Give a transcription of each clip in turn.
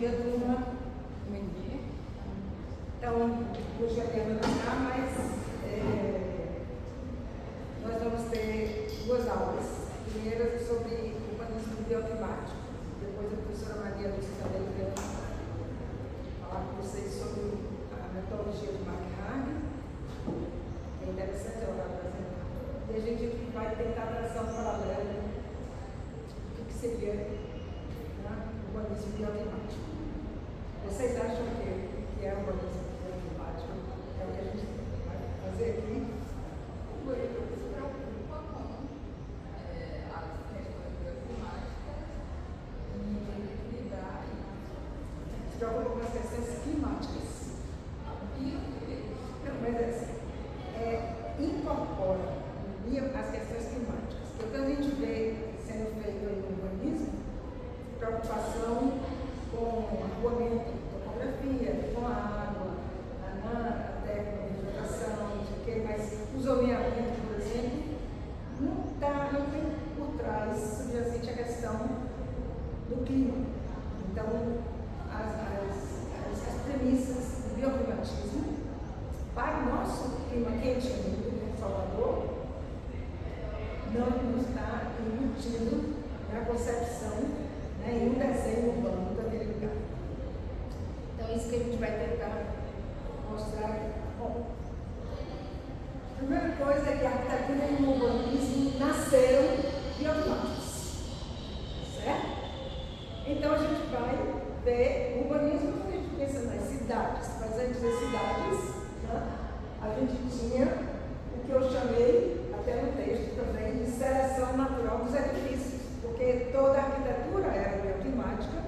dia, turma. Bom dia. Então, hoje a Diana não está, mas nós vamos ter duas aulas. Primeira sobre urbanismo bioclimático. Depois a professora Maria Lúcia também vai falar com vocês sobre a metodologia de McHargue. É interessante ela apresentar. E a gente vai tentar traçar um paralelo do que seria urbanismo bioclimático. Vocês acham que é urbanismo bioclimático? É o que a gente vai fazer aqui? O Goiânia se preocupa com as questões bioclimáticas e lidar Se preocupa com as questões climáticas. Não, mas é assim, incorpora as questões climáticas. Então a gente vê sendo feito aí no urbanismo preocupação com arruamento, topografia, com a água, até com a vegetação, não sei o quê, mas o zoneamento, por exemplo, não tem por trás subjacente a questão do clima. Então, as premissas do bioclimatismo para o nosso clima quente em Salvador não está embutido na concepção, em um desenho urbano daquele lugar. Então, é isso que a gente vai tentar mostrar aqui. Bom, a primeira coisa é que a arquitetura e o urbanismo nasceram bioclimáticos, certo? Então, a gente vai ver o urbanismo quando a gente pensa nas cidades. Mas antes das cidades, a gente tinha o que eu chamei, até no texto também, de seleção natural dos edifícios. Porque toda a arquitetura era bioclimática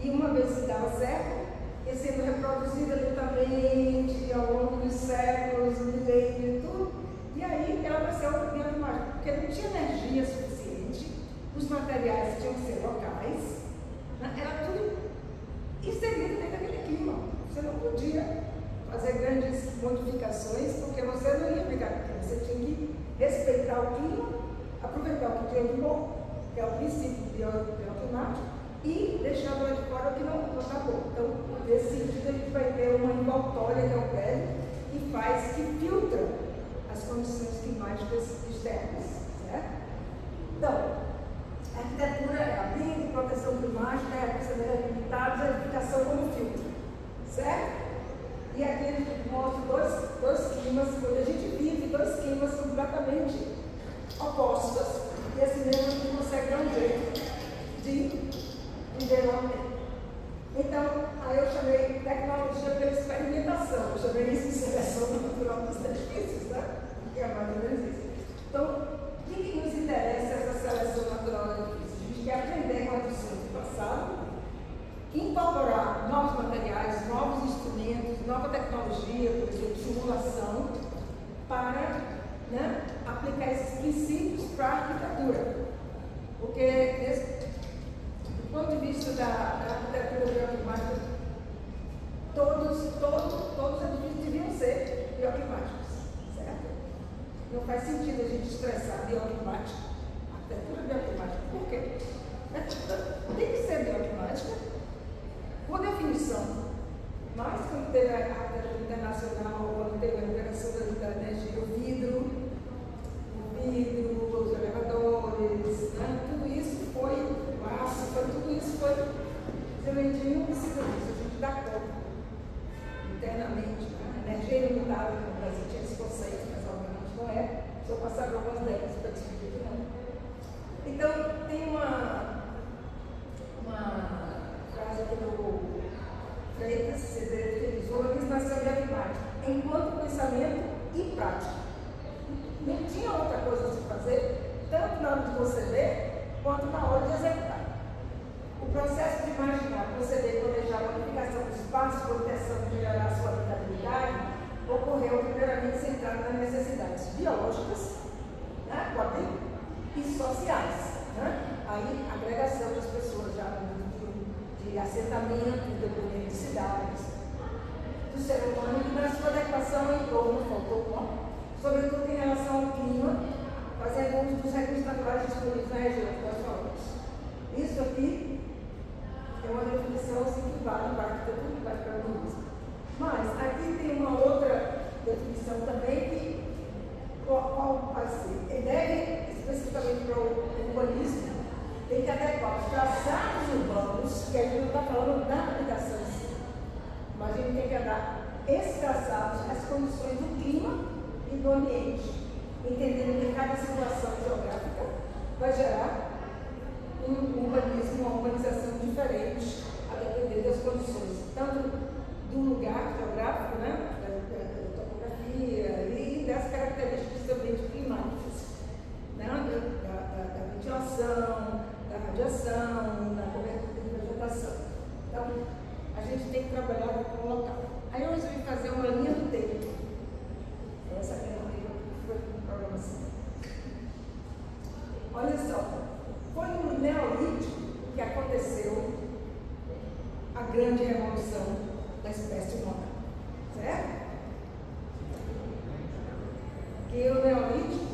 e uma vez que dava certo, ia sendo reproduzida lentamente ao longo dos séculos, milênios e tudo, e aí ela nasceu bioclimática, porque não tinha energia suficiente, os materiais tinham que ser locais, era tudo inserido dentro daquele clima. Você não podia fazer grandes modificações, porque você não ia pegar aquilo, você tinha que respeitar o clima, aproveitar o que tinha de bom, que é o princípio bioclimático, e deixar lá de fora o que não acabou. Então, nesse sentido, a gente vai ter uma envoltória que é o prédio que filtra as condições climáticas externas, certo? Então, a arquitetura é a linha de proteção climática, é a consideração limitada, a edificação como filtro, certo? E aqui a gente mostra dois climas, quando a gente vive dois climas completamente opostos. E assim mesmo a gente consegue dar um jeito de viver lá dentro. Então, aí eu chamei tecnologia pela experimentação, eu chamei isso de seleção natural dos edifícios, né? Que é mais ou menos isso. Então, o que nos interessa essa seleção natural dos edifícios? A gente quer aprender com a lição do passado, incorporar novos materiais, novos instrumentos, nova tecnologia, por exemplo, simulação, para aplicar esses princípios para a arquitetura. Porque, do ponto de vista da arquitetura bioclimática, todos os edifícios deviam ser bioclimáticos, certo? Não faz sentido a gente estressar bioclimática, arquitetura bioclimática. Por quê? Tem que ser bioclimática por definição. Mas quando teve a arquitetura internacional, quando teve a liberação da energia, o vidro, os elevadores, tudo isso foi, o aço, tudo isso foi, realmente não precisa disso, a gente dá conta internamente. A energia ilimitada, no Brasil tinha esse conceito, mas obviamente não é, só passaram algumas décadas para descobrir que não. Então, tem uma frase aqui do Freitas, que diz: o urbanismo nasceu bioclimático, enquanto pensamento e prática. Não tinha outra coisa a se fazer, tanto na hora de conceber, quanto na hora de executar. O processo de imaginar, conceber e planejar a modificação do espaço com a intenção de melhorar a sua habitabilidade ocorreu primeiramente centrado nas necessidades biológicas, e sociais. Aí, a agregação das pessoas já de assentamento, de cidades, do ser humano, que na sua adequação entrou no faltou, sobretudo em relação ao clima, fazendo uso dos recursos naturais disponíveis na região que nós falamos. Isso aqui é uma definição assim, impacta tudo que vai para o urbanismo. Mas aqui tem uma outra definição também que qual vai ser? Ele deve, especificamente para o urbanismo, tem que adequar os traçados urbanos, que a gente não está falando da aplicação em si, mas a gente tem que adaptar esses traçados às condições do clima e do ambiente, entendendo que cada situação geográfica vai gerar um urbanismo, uma urbanização diferente, a depender das condições, tanto do lugar geográfico, né, da topografia e das características também climáticas, né, da ventilação, da radiação, da cobertura de vegetação. Então, a gente tem que trabalhar com o local. Aí eu resolvi fazer uma linha do tempo. Essa aqui foi uma programação. Olha só, foi no Neolítico que aconteceu a grande revolução da espécie humana, certo? Que o Neolítico,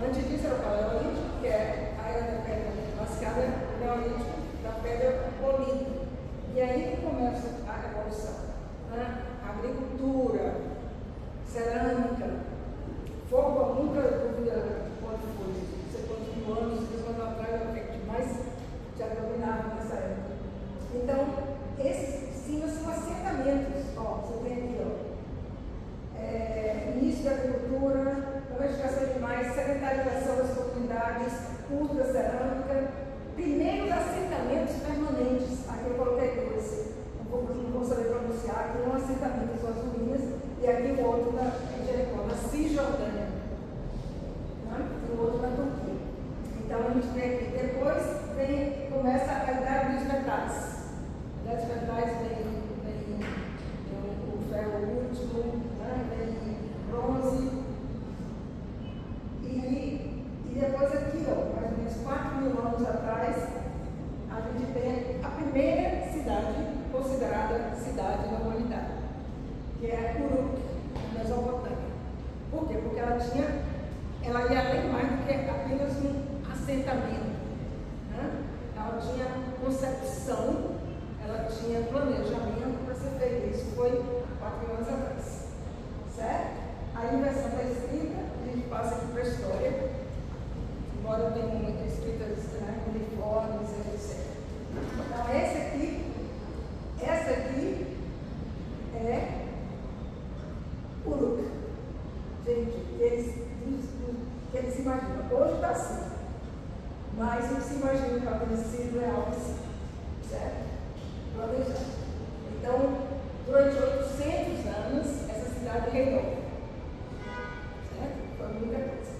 antes disso era o Paleolítico, que é a era da pedra lascada, o Neolítico da pedra polida. E aí que começa a revolução, né? Agricultura, cerâmica, fogo, nunca dúvida quando foi, não sei quantos mil anos, 2 anos atrás, era o que mais já dominava nessa época. Então, esses sim são assentamentos. Ó, você tem aqui, ó, início da agricultura, domesticação de animais, sedentarização das comunidades, uso da cerâmica, primeiros assentamentos permanentes. Aqui eu coloquei dois, não vou saber pronunciar, aqui um assentamento são as ruínas e aqui o outro na Jericó, na Cisjordânia, né? E o outro na Turquia. Então a gente tem aqui, depois começa a idade dos metais. A idade dos metais vem o ferro último, né? Vem bronze e depois aqui, ó, mais ou menos 4.000 anos atrás, a gente tem a primeira cidade considerada cidade da humanidade, que é Uruk, na Mesopotâmia. Por quê? Porque ela ia além mais do que apenas um assentamento, né? Ela tinha concepção, ela tinha planejamento para ser feito. Isso foi 4.000 anos atrás, certo? A inversão da escrita, a gente passa aqui para a história, embora tenha muitas escritas, né, uniformes, etc. Então, essa aqui é Uruk. Gente, eles imaginam. Hoje está assim, mas o que se imagina que ela tenha sido é algo assim, certo? Planejado. Então, durante 800 anos, essa cidade reinou, certo? Foi muita coisa.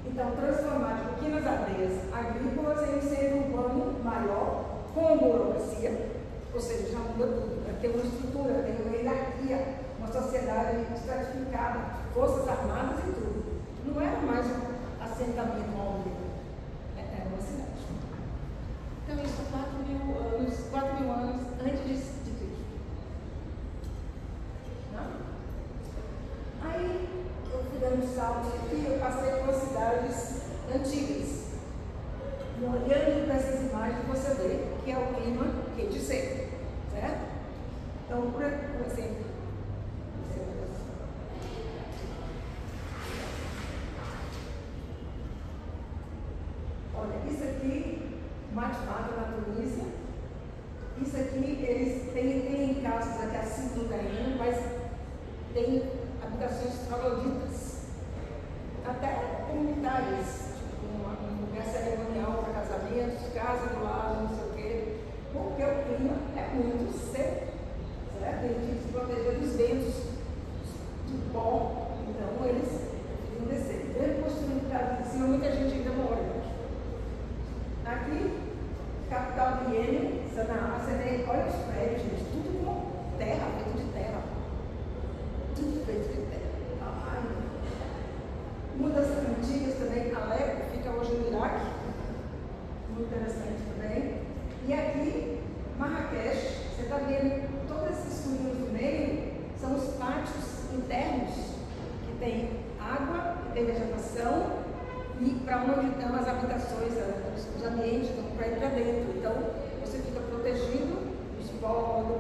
Então, transformar pequenas aldeias agrícolas em um centro urbano maior, com burocracia, ou seja, já muda tudo, né? Tem uma estrutura, tem uma hierarquia, uma sociedade estratificada, forças armadas e tudo. Não era mais um assentamento aldeia, era uma cidade. Então, isso 4.000 anos antes de Cristo. Não? Aí, eu fui dando um salto aqui, eu passei por cidades antigas. E olhando para essas imagens, você vê que é o clima quente e seco, certo? Então, por exemplo, olha, isso aqui, Matmata na Tunísia. Isso aqui, eles têm casas aqui acima do Caim, mas tem habitações trogloditas, até comunitárias, tipo um lugar cerimonial para casamentos, casa do lado, não sei o quê, porque o clima é muito seco, certo? Eles tinham que se proteger dos ventos, do pó, então eles iam descer. Mesmo construindo casa de cima, muita gente ainda mora aqui, capital do Iêmen, Sanaa, você vê, olha os prédios, gente, tudo com terra, feito de terra. Tudo feito de terra. Uma das antigas também, Alepo,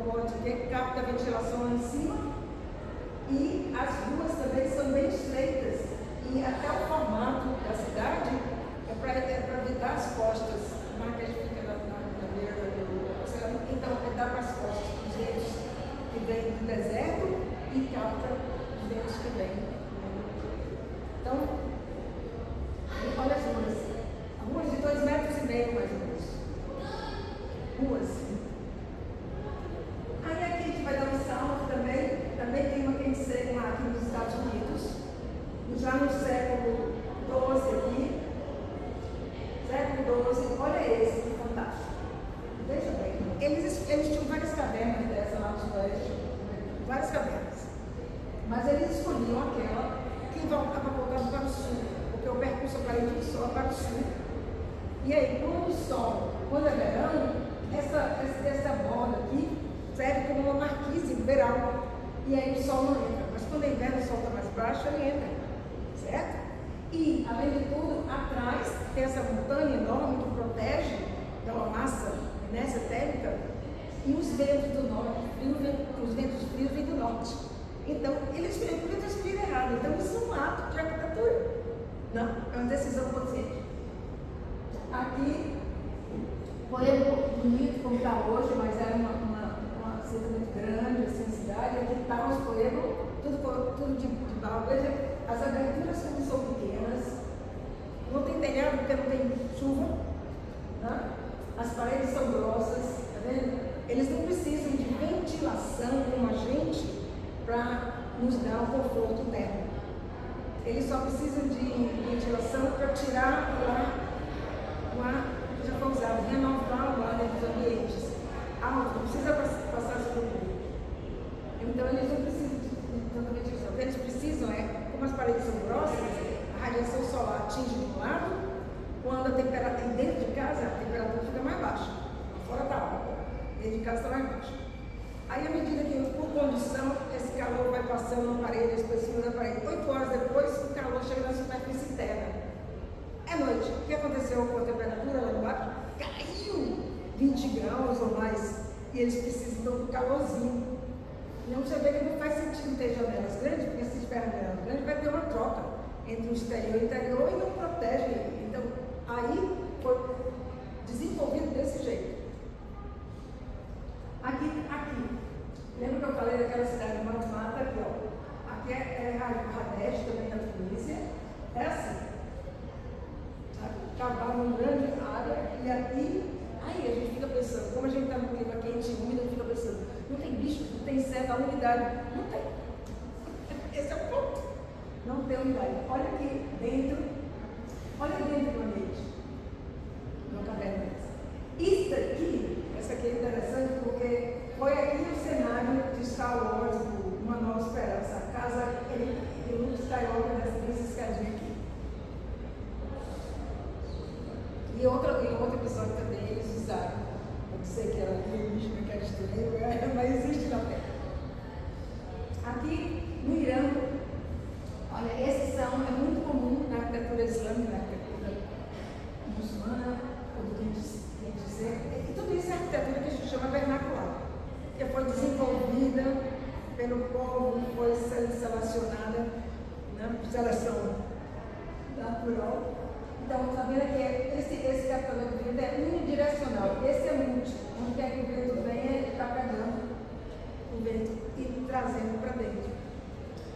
hidrocompote que capta a ventilação lá em cima. E as ruas também são bem estreitas. E até o formato da cidade é para evitar as costas. A Marrakech fica na beira do oceano, então dá para as costas dos ventos que vêm do deserto e capta os ventos que vêm. Então, olha as ruas. Ruas de 2,5 metros mais ou menos. Ruas. Aí aqui a gente vai dar um salto também. Também tem uma quinzena aqui nos Estados Unidos. Já no século XII aqui. Século XII. Olha esse, que fantástico. Veja bem. Eles tinham várias cavernas dessa lá no Oeste. Várias cavernas. Mas eles escolhiam aquela que estava voltando para o sul. Porque o percurso aparente do sol é para o sul. E aí, quando é verão, essa borda aqui serve como uma marquise no verão. E aí o sol não entra. Mas quando é inverno, o sol está mais baixo, ele entra. Certo? E, além de tudo, atrás tem essa montanha enorme que protege da uma massa, né, térmica, e os ventos do norte, os ventos frios vêm do norte. Então, eles podiam ter escolhido errado. Então, isso é um ato de arquitetura. Não, é uma decisão consciente. Aqui, poema bonito como está hoje, mas era uma cerca muito grande, assim, cidade. Aqui está os poemas, tudo de barro. Veja, as aberturas como são pequenas, não tem telhado porque não tem chuva, né? As paredes são grossas, tá vendo? Eles não precisam de ventilação como a gente para nos dar um conforto térmico. Eles só precisam de ventilação para tirar o ar que já foi usado, renovar o ar dentro dos ambientes. Alto, não precisa passar sobre o público. Então eles não precisam de tanta ventilação. O que eles precisam é, como as paredes são grossas, a radiação solar atinge de um lado, quando a temperatura dentro de casa, a temperatura fica mais baixa. Fora está alta, dentro de casa está mais baixa. Aí, à medida que, por condição, esse calor vai passando na parede, as pessoas da parede. 8 horas depois, o calor chega na superfície interna. É noite. O que aconteceu com a temperatura lá embaixo? Caiu 20 graus ou mais. E eles precisam do calorzinho. Então, você vê que não faz sentido ter janelas grandes, porque se tiver janelas grandes, vai ter uma troca entre o exterior e o interior e não protege. Então, aí foi desenvolvido desse jeito. Aqui. Lembra que eu falei daquela cidade de Matmata? Aqui, ó. Aqui é Hadesh, também na Tunísia. É assim. Cavaram uma grande área e aqui, aí a gente fica pensando, como a gente está no clima quente e úmido, fica pensando, não tem bicho, não tem certa umidade. Não tem. Esse é o ponto. Não tem umidade. Olha aqui dentro. Olha dentro do ambiente. Uma caverna dessa. Isso aqui, essa aqui é interessante porque foi aqui o cenário de Star Wars, Uma Nova Esperança. A casa de Luke Skywalker nessa escadinha aqui. E outro episódio também eles usaram. Eu sei que era alienígena, que era estranho, mas existe na Terra. Aqui no Irã, olha, esses é muito comum na arquitetura islâmica, na arquitetura muçulmana, ou do que dizer. E tudo isso é arquitetura que a gente chama vernacular, que foi desenvolvida pelo povo, foi selecionada na seleção natural. Então, está vendo que esse captador de vento é unidirecional, esse é multi. Onde quer que o vento venha, ele está pegando o vento e trazendo para dentro.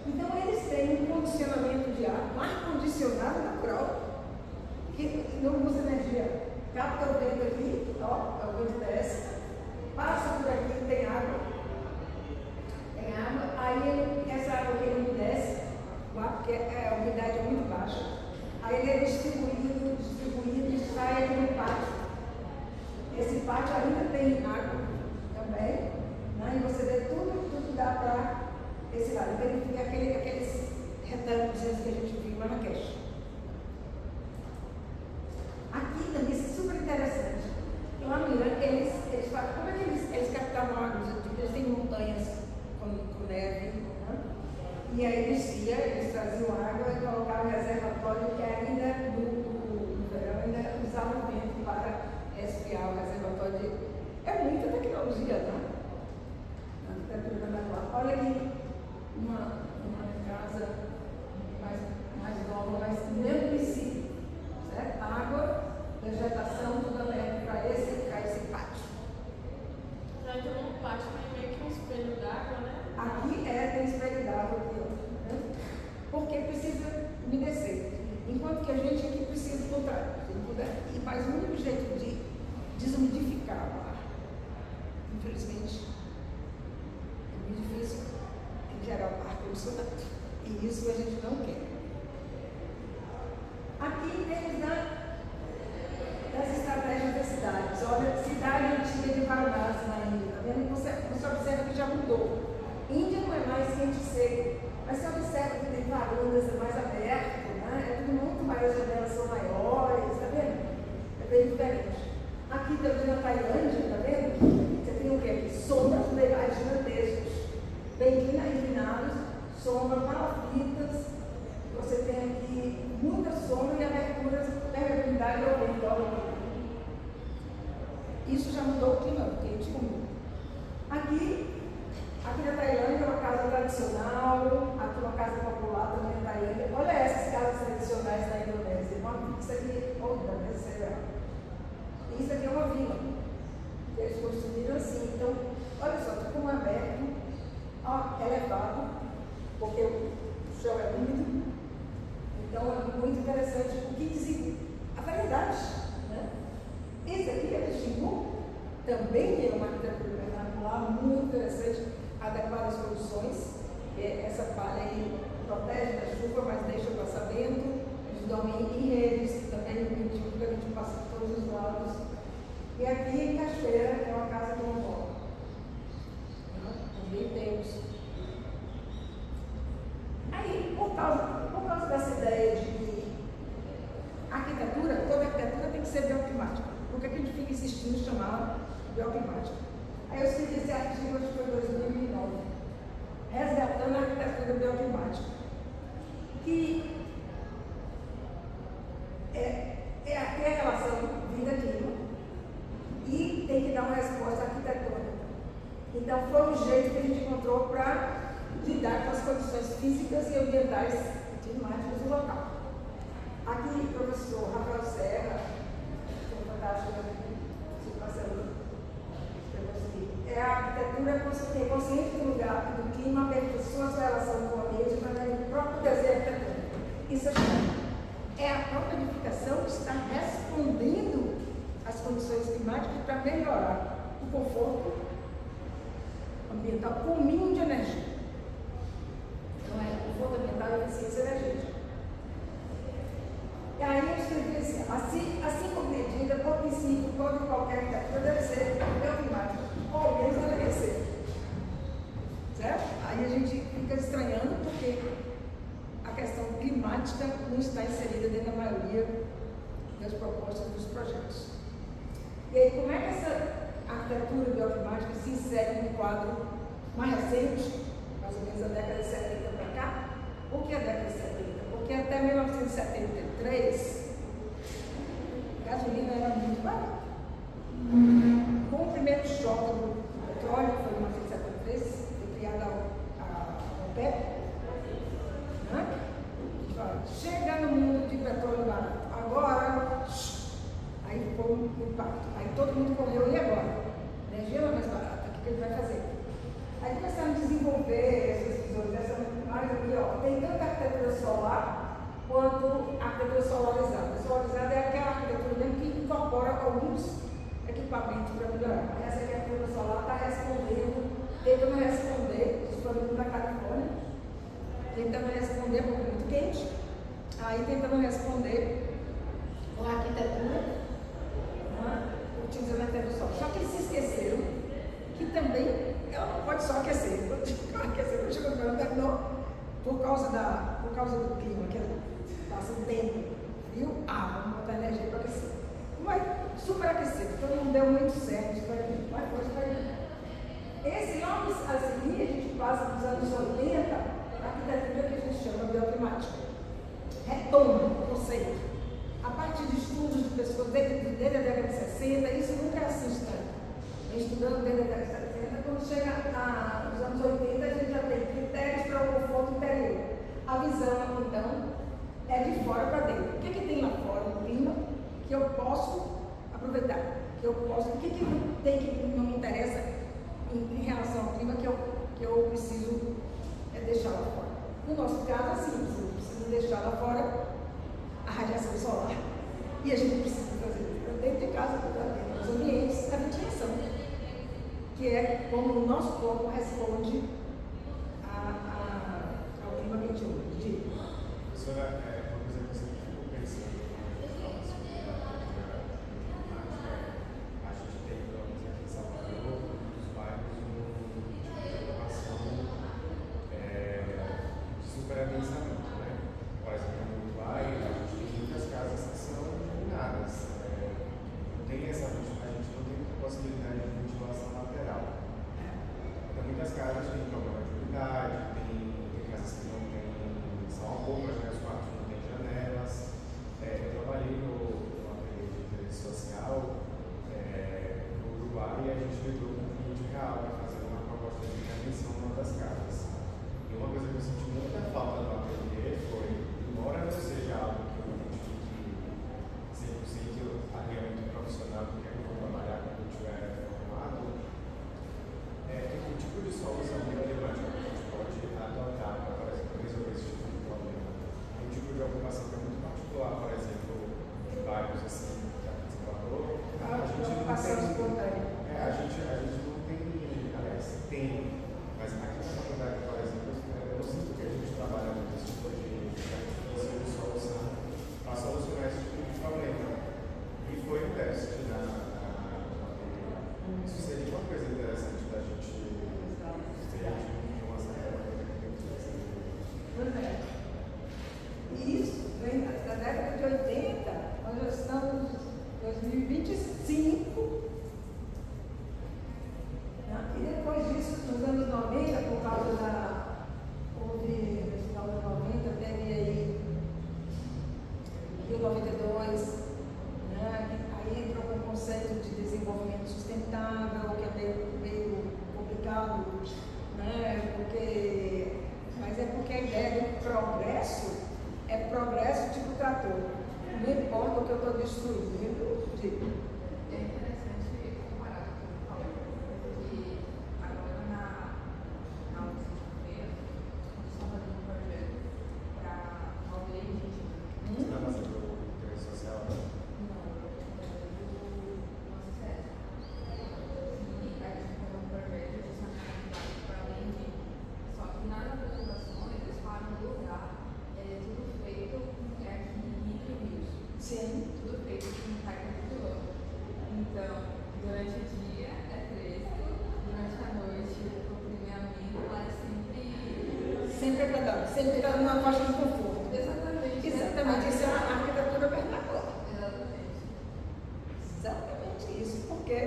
Então, eles têm um condicionamento de ar, um ar-condicionado natural, que não usa energia. Capta o vento aqui, ó, o vento desce, passa por aqui, tem água, aí essa água que ele desce, porque a umidade é muito baixa. Aí ele é distribuído e sai aqui no pátio. Esse pátio ainda tem água também, né? E você vê tudo dá para esse lado. Então ele fica aqueles retângulos que a gente viu lá na Marrakech. Aqui também isso é super interessante. Lá no Irã, eles falam, como é que eles captavam água? Eles têm montanhas com neve, né? E aí eles traziam água e colocavam reservatório que ainda no verão ainda usavam o vento para resfriar o reservatório. É muita tecnologia, né? arquitetura vernacular. Olha aqui uma casa mais nova, mas no mesmo princípio, certo? Água, vegetação, tudo aberto para esse pátio. Já entrou no pátio, tem meio que um espelho d'água, né? Aqui tem espelho d'água aqui, ó, né? Porque precisa umedecer. Enquanto que a gente aqui precisa do contrário. E faz o único jeito de desumidificar o ar. Infelizmente, é muito difícil em gerar o ar condicionado. E isso a gente não quer. Aqui temos das estratégias das cidades. Olha, cidade antiga de Varanasi na Índia. Tá vendo? Você observa que já mudou. Índia não é mais quente seco, mas você observa que tem varandas mais abertas, né? É tudo muito mais, as janelas são maiores, tá vendo? É bem diferente. Aqui também na Tailândia, tá vendo? Você tem o quê aqui? Sombras legais gigantescas, bem inclinados, sombras palafitas. Você tem aqui muita sombra e aberturas, permeabilidade ao vento. Isso já mudou o clima, porque a gente comeu. Aqui na Tailândia é uma casa tradicional, aqui uma casa popular também na Tailândia. Olha essas casas tradicionais da Indonésia. Isso aqui, isso aqui é uma vila. Eles construíram assim. Então, olha só, tudo como aberto, elevado, porque o chão é úmido. Então é muito interessante o que dizem a variedade. Né? Esse aqui é o Xingu, também é uma arquitetura vernacular muito interessante, adequar as condições. Essa palha aí protege da chuva, mas deixa passar vento. Eles dormem em redes, também porque a gente passa por todos os lados. E aqui em Cachoeira é uma casa com uma também temos. Aí, por causa dessa ideia de que toda arquitetura tem que ser bioclimática. Por que a gente fica insistindo em chamar bioclimática? Aí eu escrevi esse artigo, acho que foi em 2009, resgatando a arquitetura bioclimática, que é a relação vida-clima e tem que dar uma resposta arquitetônica. Então foi um jeito que a gente encontrou para lidar com as condições físicas e ambientais e climáticas do local. Aqui o professor Rafael Serra, que é fantástico, é a arquitetura consciente do lugar e do clima, aperfeiçoa sua relação com o ambiente para o próprio desenho arquitetônico. Isso é a própria edificação que está respondendo às condições climáticas para melhorar o conforto ambiental com o mínimo de energia. Então é conforto ambiental e eficiência energética. E aí eu escrevi assim compreendida, por princípio, toda e qualquer arquitetura deve ser bioclimática, ou ao menos ela deve ser. Certo? Aí a gente fica estranhando porque a questão climática não está inserida dentro da maioria das propostas dos projetos. E aí, como é que essa arquitetura bioclimática se insere no quadro mais recente, mais ou menos da década de 70 para cá? Por que a década de 70? Porque até 1973, a gasolina era muito barata. Com o primeiro choque do petróleo, que foi em 1973, foi criada a OPEP, né? Chega no mundo de petróleo barato. Agora, aí foi um impacto. Aí todo mundo correu, e agora? Energia não é mais barata, o que ele vai fazer? Aí começaram a desenvolver essas visões, mais aqui, ó, tem tanta arquitetura solar quanto arquitetura solarizada. Solarizada é aquela arquitetura mesmo que incorpora alguns equipamentos para melhorar. Essa aqui, a arquitetura solar, está tentando responder, os problemas da Califórnia, tentando responder, porque é muito quente, aí tentando responder com a arquitetura, utilizando a arquitetura solar. Só que eles se esqueceram que também ela não pode só aquecer. Quando chegou no verão, terminou por causa do clima, que passa o tempo frio, vamos botar energia para aquecer. Mas superaquecer, então não deu muito certo, mas foi. Esse logo a seguir, a gente passa nos anos 80, a arquitetura que a gente chama bioclimática. Retoma o conceito. A partir de estudos de pessoas desde a década de 60, isso nunca é assim estranho. Estudando desde a década de 60. 70, quando chega aos anos 80, a gente já tem critérios para o conforto interior. A visão, então, é de fora para dentro. O que tem lá fora no clima que eu posso aproveitar? O que tem que não me interessa em relação ao clima que eu preciso deixar lá fora? No nosso caso, assim, eu preciso deixar lá fora a radiação solar. E a gente precisa fazer dentro de casa, nos ambientes, a ventilação, que é como o nosso corpo responde ao clima que a gente usa. Professora, uma coisa que você ficou pensando a gente tem, pelo menos aqui em Salvador, nos bairros, uma preocupação de superadensamento, né? Por exemplo, no Uruguai, a gente tem muitas casas que são iluminadas. A gente não tem possibilidade de ventilação lateral. Então, muitas casas têm problema de umidade, tem casas que não têm, são algumas, né? Os quartos não têm janelas. Eu trabalhei no ateliê de interesse social no Uruguai e a gente lidou com um cliente real para fazer uma proposta de intervenção numa das casas. E uma coisa que eu senti muita falta no ateliê foi, embora não seja algo que eu identifique 100% alinhamento profissional, porque eu vou trabalhar quando eu estiver formado, o tipo de solução problemática que a gente pode adotar para, por exemplo, resolver esse tipo de problema. Um tipo de ocupação que é muito particular, por exemplo, de bairros assim, que aqui em Salvador, a gente não tem, aliás, tem, mas aqui na faculdade, por exemplo, eu sinto que a gente trabalha muito esse tipo de solução para solucionar esse tipo de problema. E foi um teste na isso seria uma coisa interessante da gente ter uma certa Pois é. E isso vem da década de 80, nós já estamos em 2025. E depois disso, nos anos 90, por causa houve, no final dos 90, teve aí Rio 92, né? Aí entrou com o conceito de desenvolvimento sustentável, que é meio complicado, né? Mas é porque a ideia do progresso é progresso tipo trator. Não importa o que eu estou destruindo, É interessante comparar com o que eu falei, porque agora na UFSM, eles estão fazendo um projeto para uma aldeia indígena. Você está fazendo o interesse social? Não, do nosso SESC. E a gente fez um projeto de saneamento para além de. Só que nas apresentações eles falam do lugar, tudo feito aqui em rios. sim. Tudo feito com carga de lama. Então, durante o dia é fresco, durante a noite o comprimento lá é Sempre agradável, sempre está numa faixa de conforto. Exatamente. Exatamente, isso é a arquitetura vernacular. Exatamente. Exatamente isso, porque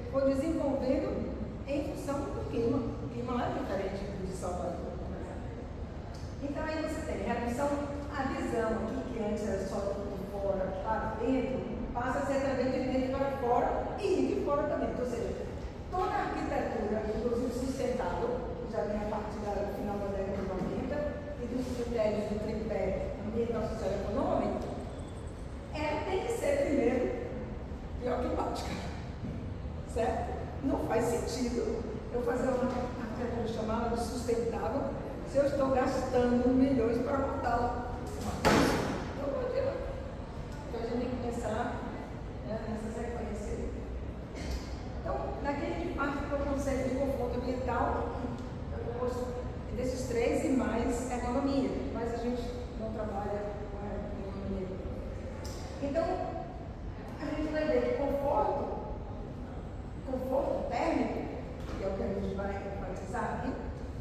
foi desenvolvendo em função do clima. O clima lá é diferente do de Salvador. Então aí você tem redução, a visão aqui, que antes era só de fora para dentro, passa a ser também de dentro para fora e de fora para dentro. Ou seja, toda a arquitetura, inclusive sustentável, que já vem a partir do final da década de 90 e dos critérios do tripé ambiental, social e econômico, tem que ser primeiro bioclimática. Certo? Não faz sentido eu fazer uma arquitetura chamada de sustentável se eu estou gastando milhões para montá-la. Não pode ir. Então a gente tem que pensar nessa sequência. Então, naquele parte do conceito de conforto ambiental, eu gosto desses três e mais economia, mas a gente não trabalha com a economia. Então, a gente vai ver que conforto térmico, que é o que a gente vai enfatizar aqui,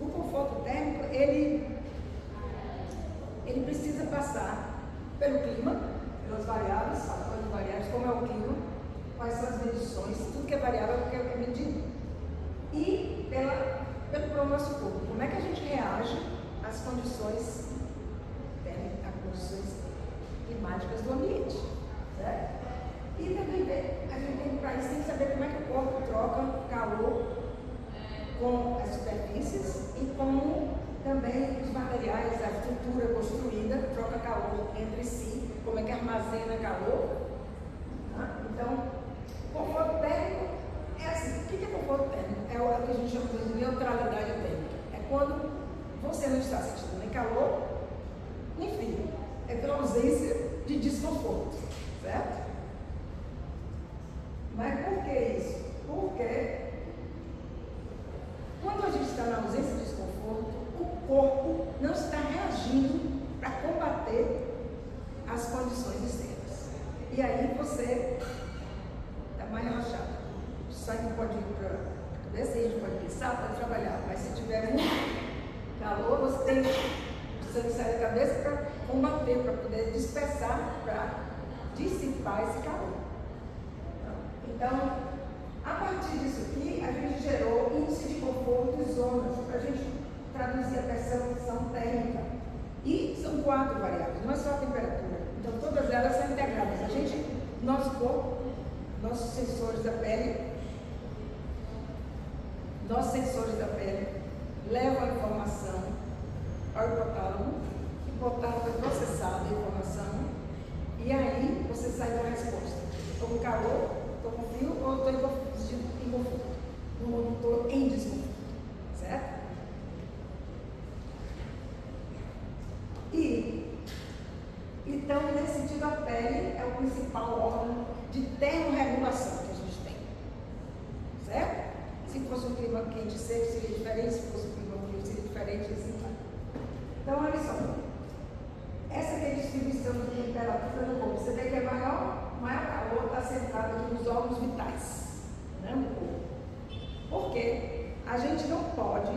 o conforto térmico, ele precisa passar pelo clima, pelas variáveis, fatores variáveis, como é o clima, quais são as medições, tudo que é variável é medido. E pelo nosso corpo, como é que a gente reage às condições térmicas, às condições climáticas do ambiente, certo? E também a gente tem que saber como é que o corpo troca calor superfícies e como também os materiais, a estrutura construída troca calor entre si, como é que armazena calor. Tá? Então, conforto térmico é assim. O que é conforto térmico? É o que a gente chama de neutralidade térmica. É quando você não está sentindo nem calor, nem frio. É pela ausência de desconforto, certo? Mas por que isso? Porque quando a gente está na ausência de desconforto, o corpo não está reagindo para combater as condições externas. E aí você está mais relaxado. O sangue pode ir para a cabeça, a gente pode pensar, pode trabalhar. Mas se tiver muito calor, você tem o sangue sair da cabeça para combater, para poder dispersar, para dissipar esse calor. Então, a partir disso aqui, a gente gerou índice de conforto e zonas, para a gente traduzir a percepção térmica. E são 4 variáveis, não é só a temperatura. Então, todas elas são integradas. A gente, nosso corpo, nossos sensores da pele levam a informação ao hipotálamo. O hipotálamo vai processar a informação e aí você sai da resposta. Estou com calor, estou com frio ou estou em conforto? Não estou em desconforto, certo? E, então, nesse sentido, a pele é o principal órgão de termorregulação que a gente tem, certo? Se fosse um clima quente e seco, seria diferente, se fosse um clima frio, seria diferente, assim vai. Então, olha só, essa aqui é a distribuição de temperatura no corpo. Você vê que é maior calor está centrado aqui nos órgãos vitais, né, no corpo. Porque a gente não pode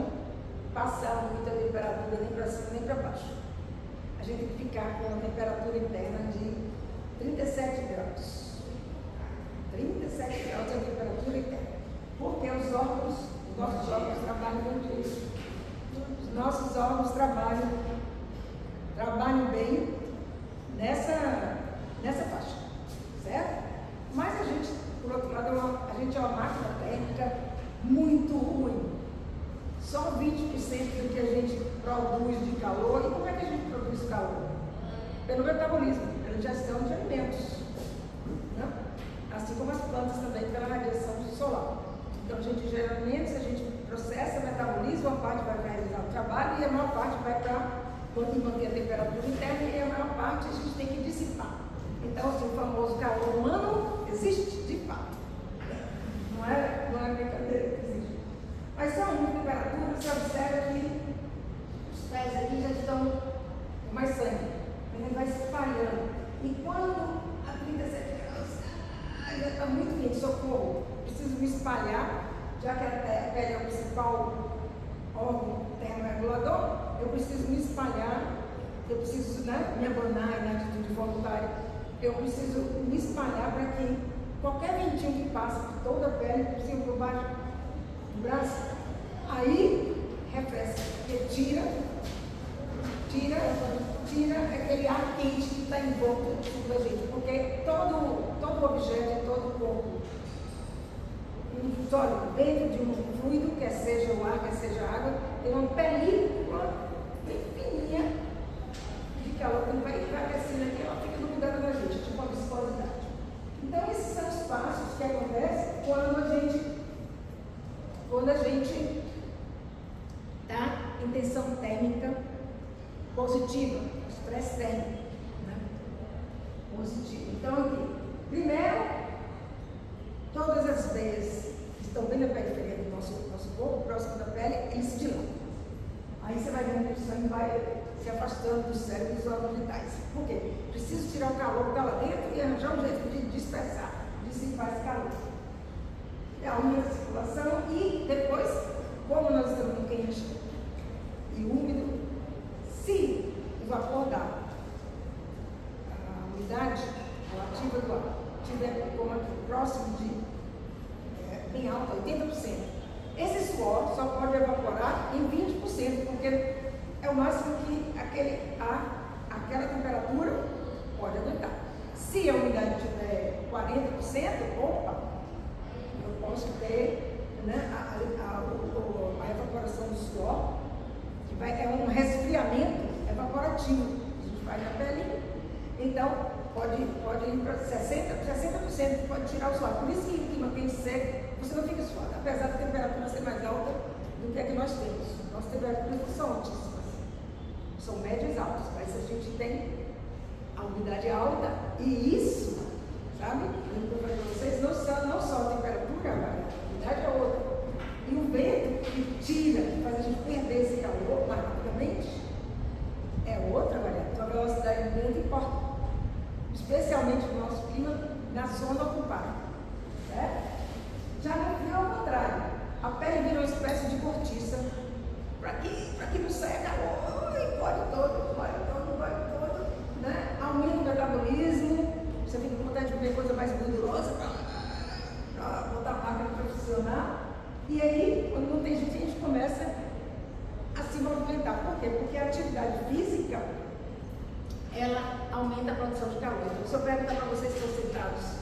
passar muita temperatura nem para cima nem para baixo. A gente tem que ficar com uma temperatura interna de 37 graus. 37 graus é a temperatura interna. Porque os nossos órgãos trabalham muito isso. Os nossos órgãos trabalham bem nessa faixa, certo? Mas a gente, por outro lado, a gente é uma máquina térmica muito ruim. Só 20% do que a gente produz de calor. E como é que a gente produz calor? Pelo metabolismo, pela digestão de alimentos, né? Assim como as plantas também pela radiação solar. Então a gente gera alimentos, a gente processa, metabolismo, uma parte vai para realizar o trabalho e a maior parte vai para manter a temperatura interna e a maior parte a gente tem que dissipar. Então, assim, o famoso calor humano existe de fato. Não é brincadeira que existe. Mas só uma temperatura, você observa que os pés aqui já estão com mais sangue. Ele vai se espalhando. E quando a 37 graus já está muito quente, socorro, preciso me espalhar, já que a pele é o principal órgão termorregulador, eu preciso me espalhar, eu preciso, né, me abanar na atitude voluntária, eu preciso me espalhar para que qualquer ventinho que passa por toda a pele, por cima, por baixo do braço, aí refresca, porque tira aquele ar quente que está em volta da gente, porque todo objeto, todo corpo sólido dentro de um fluido, quer seja o ar, quer seja a água, tem uma película bem fininha de calor que vai enfraquecendo aqui, ela fica grudada na gente, tipo uma viscosidade. Então, esses são os passos que acontecem quando a gente está em tensão térmica positiva, estresse térmico, né? Positivo. Então, aqui, primeiro, todas as veias que estão bem na periferia do nosso corpo, próximo da pele, eles se dilatam. Aí você vai vendo que o sangue vai se afastando do cérebro e dos órgãos vitais. Por quê? Preciso tirar o calor que está lá dentro e arranjar um jeito de dispersar, dissipar esse calor. Aumenta a circulação e depois, como nós estamos no quente e úmido, se o vapor da umidade relativa do ar estiver como aqui, próximo de bem alto, 80%, esse suor só pode evaporar em 20%, porque é o máximo que aquela temperatura pode aguentar. Se a umidade tiver 40%, opa, eu posso ter, né, a evaporação do suor ficar suado. Por isso que o clima quente seco, você não fica suado, apesar da temperatura ser mais alta do que a que nós temos. Nossas temperaturas não são altíssimas, são médias altas, mas a gente tem a umidade alta e isso, sabe? Eu vou falar para vocês, não só a temperatura, a umidade é outra. E o vento que tira, que faz a gente perder esse calor mais rapidamente, é outra variável. Então a velocidade do vento importa, especialmente no nosso clima, na zona ocupada. Certo? Já no frio, ao contrário, a pele vira uma espécie de cortiça, para que não saia calor, engole todo, né? Aumenta o metabolismo, você fica com vontade de comer coisa mais gordurosa para botar a máquina para funcionar. E aí, quando não tem jeito, a gente começa a se movimentar. Por quê? Porque a atividade física, ela aumenta a produção de calor. Então, se eu perguntar para vocês que estão sentados,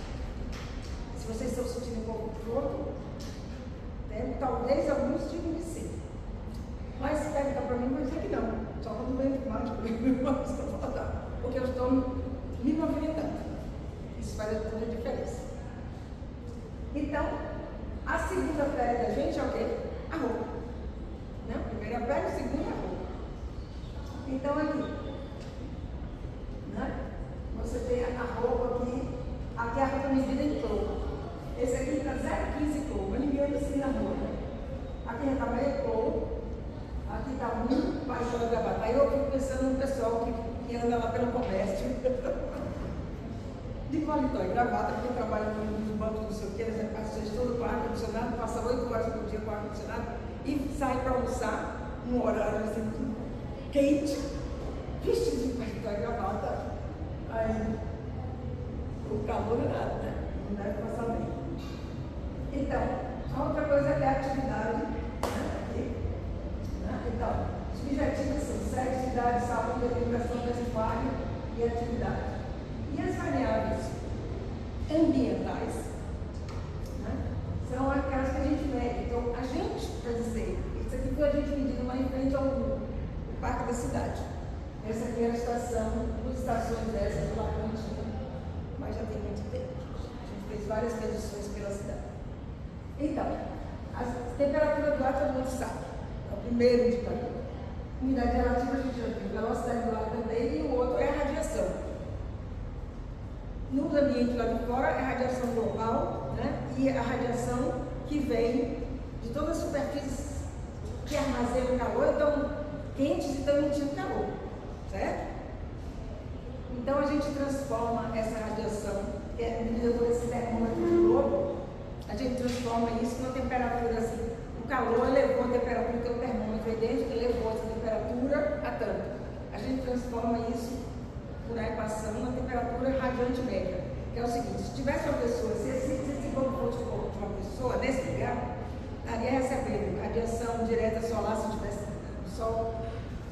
se vocês estão sentindo um pouco de fogo, né? Talvez alguns digam que sim. Mas se perguntar para mim, eu vou dizer que não. Só quando vem porque eu estou me movimentando. Isso faz toda a diferença. Então, a segunda pele da gente é o quê? A roupa. Né? A primeira pele, a segunda é a roupa. Então, aqui, né? Você tem a roupa aqui a roupa medida em cloro. Esse aqui está 0,15 cloro, mas ninguém ensina a roupa. Aqui já está meio cloro, aqui está muito baixo da gravata. Aí eu fico pensando no pessoal que anda lá pelo comércio. De paletó e gravata, porque trabalha nos bancos, não sei o que, as pessoas todo com ar-condicionado, passa 8 horas por dia com ar-condicionado e sai para almoçar num horário assim, quente, vestido de paletó e gravata. Aí, o calor é nada, né? Não deve passar bem. Então, a outra coisa é a atividade, né? Aqui, né? Então, os objetivos são sexo, idade, saúde, alimentação, vestuário e atividade. E as variáveis ambientais, né, são aquelas que a gente mede. Então, a gente, quer dizer, isso aqui foi a gente medindo lá em frente ao parque da cidade. Essa aqui é a estação, duas estações dessas lá cantinho, mas já tem muito tempo. A gente fez várias medições pela cidade. Então, a temperatura do ar todo mundo sabe, é o primeiro indicador. Umidade relativa a gente já viu, velocidade do ar também, e o outro é a radiação. No ambiente lá de fora é a radiação global, né? E a radiação que vem de todas as superfícies que armazenam calor, estão quentes e estão emitindo calor, certo? Então a gente transforma essa radiação, que é medida por esse termômetro de globo, a gente transforma isso numa temperatura assim. O calor elevou a temperatura, que é o termômetro aí dentro, elevou essa temperatura a tanto. A gente transforma isso por a equação na temperatura radiante média, que é o seguinte: se tivesse uma pessoa, se esse corpo fosse o corpo de uma pessoa nesse lugar, estaria recebendo radiação direta solar, se tivesse no sol,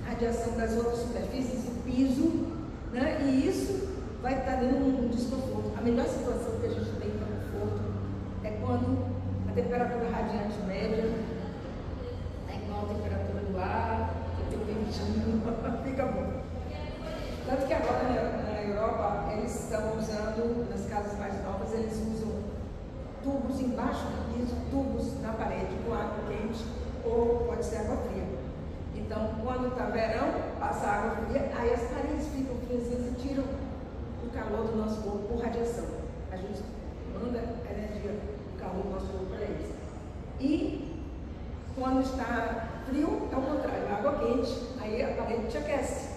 radiação das outras superfícies, o piso, né? E isso vai estar dando um desconforto. A melhor situação que a gente tem para conforto é quando a temperatura radiante média é igual à temperatura do ar, que tem um ventinho, fica bom. Tanto que agora na Europa eles estão usando, nas casas mais novas, eles usam tubos embaixo do piso, tubos na parede com água quente ou pode ser água fria. Então, quando está verão, passa água fria, aí as paredes ficam frias e tiram o calor do nosso corpo por radiação. A gente manda a energia, o calor do nosso corpo para eles. E quando está frio, é o contrário, água quente, aí a parede te aquece.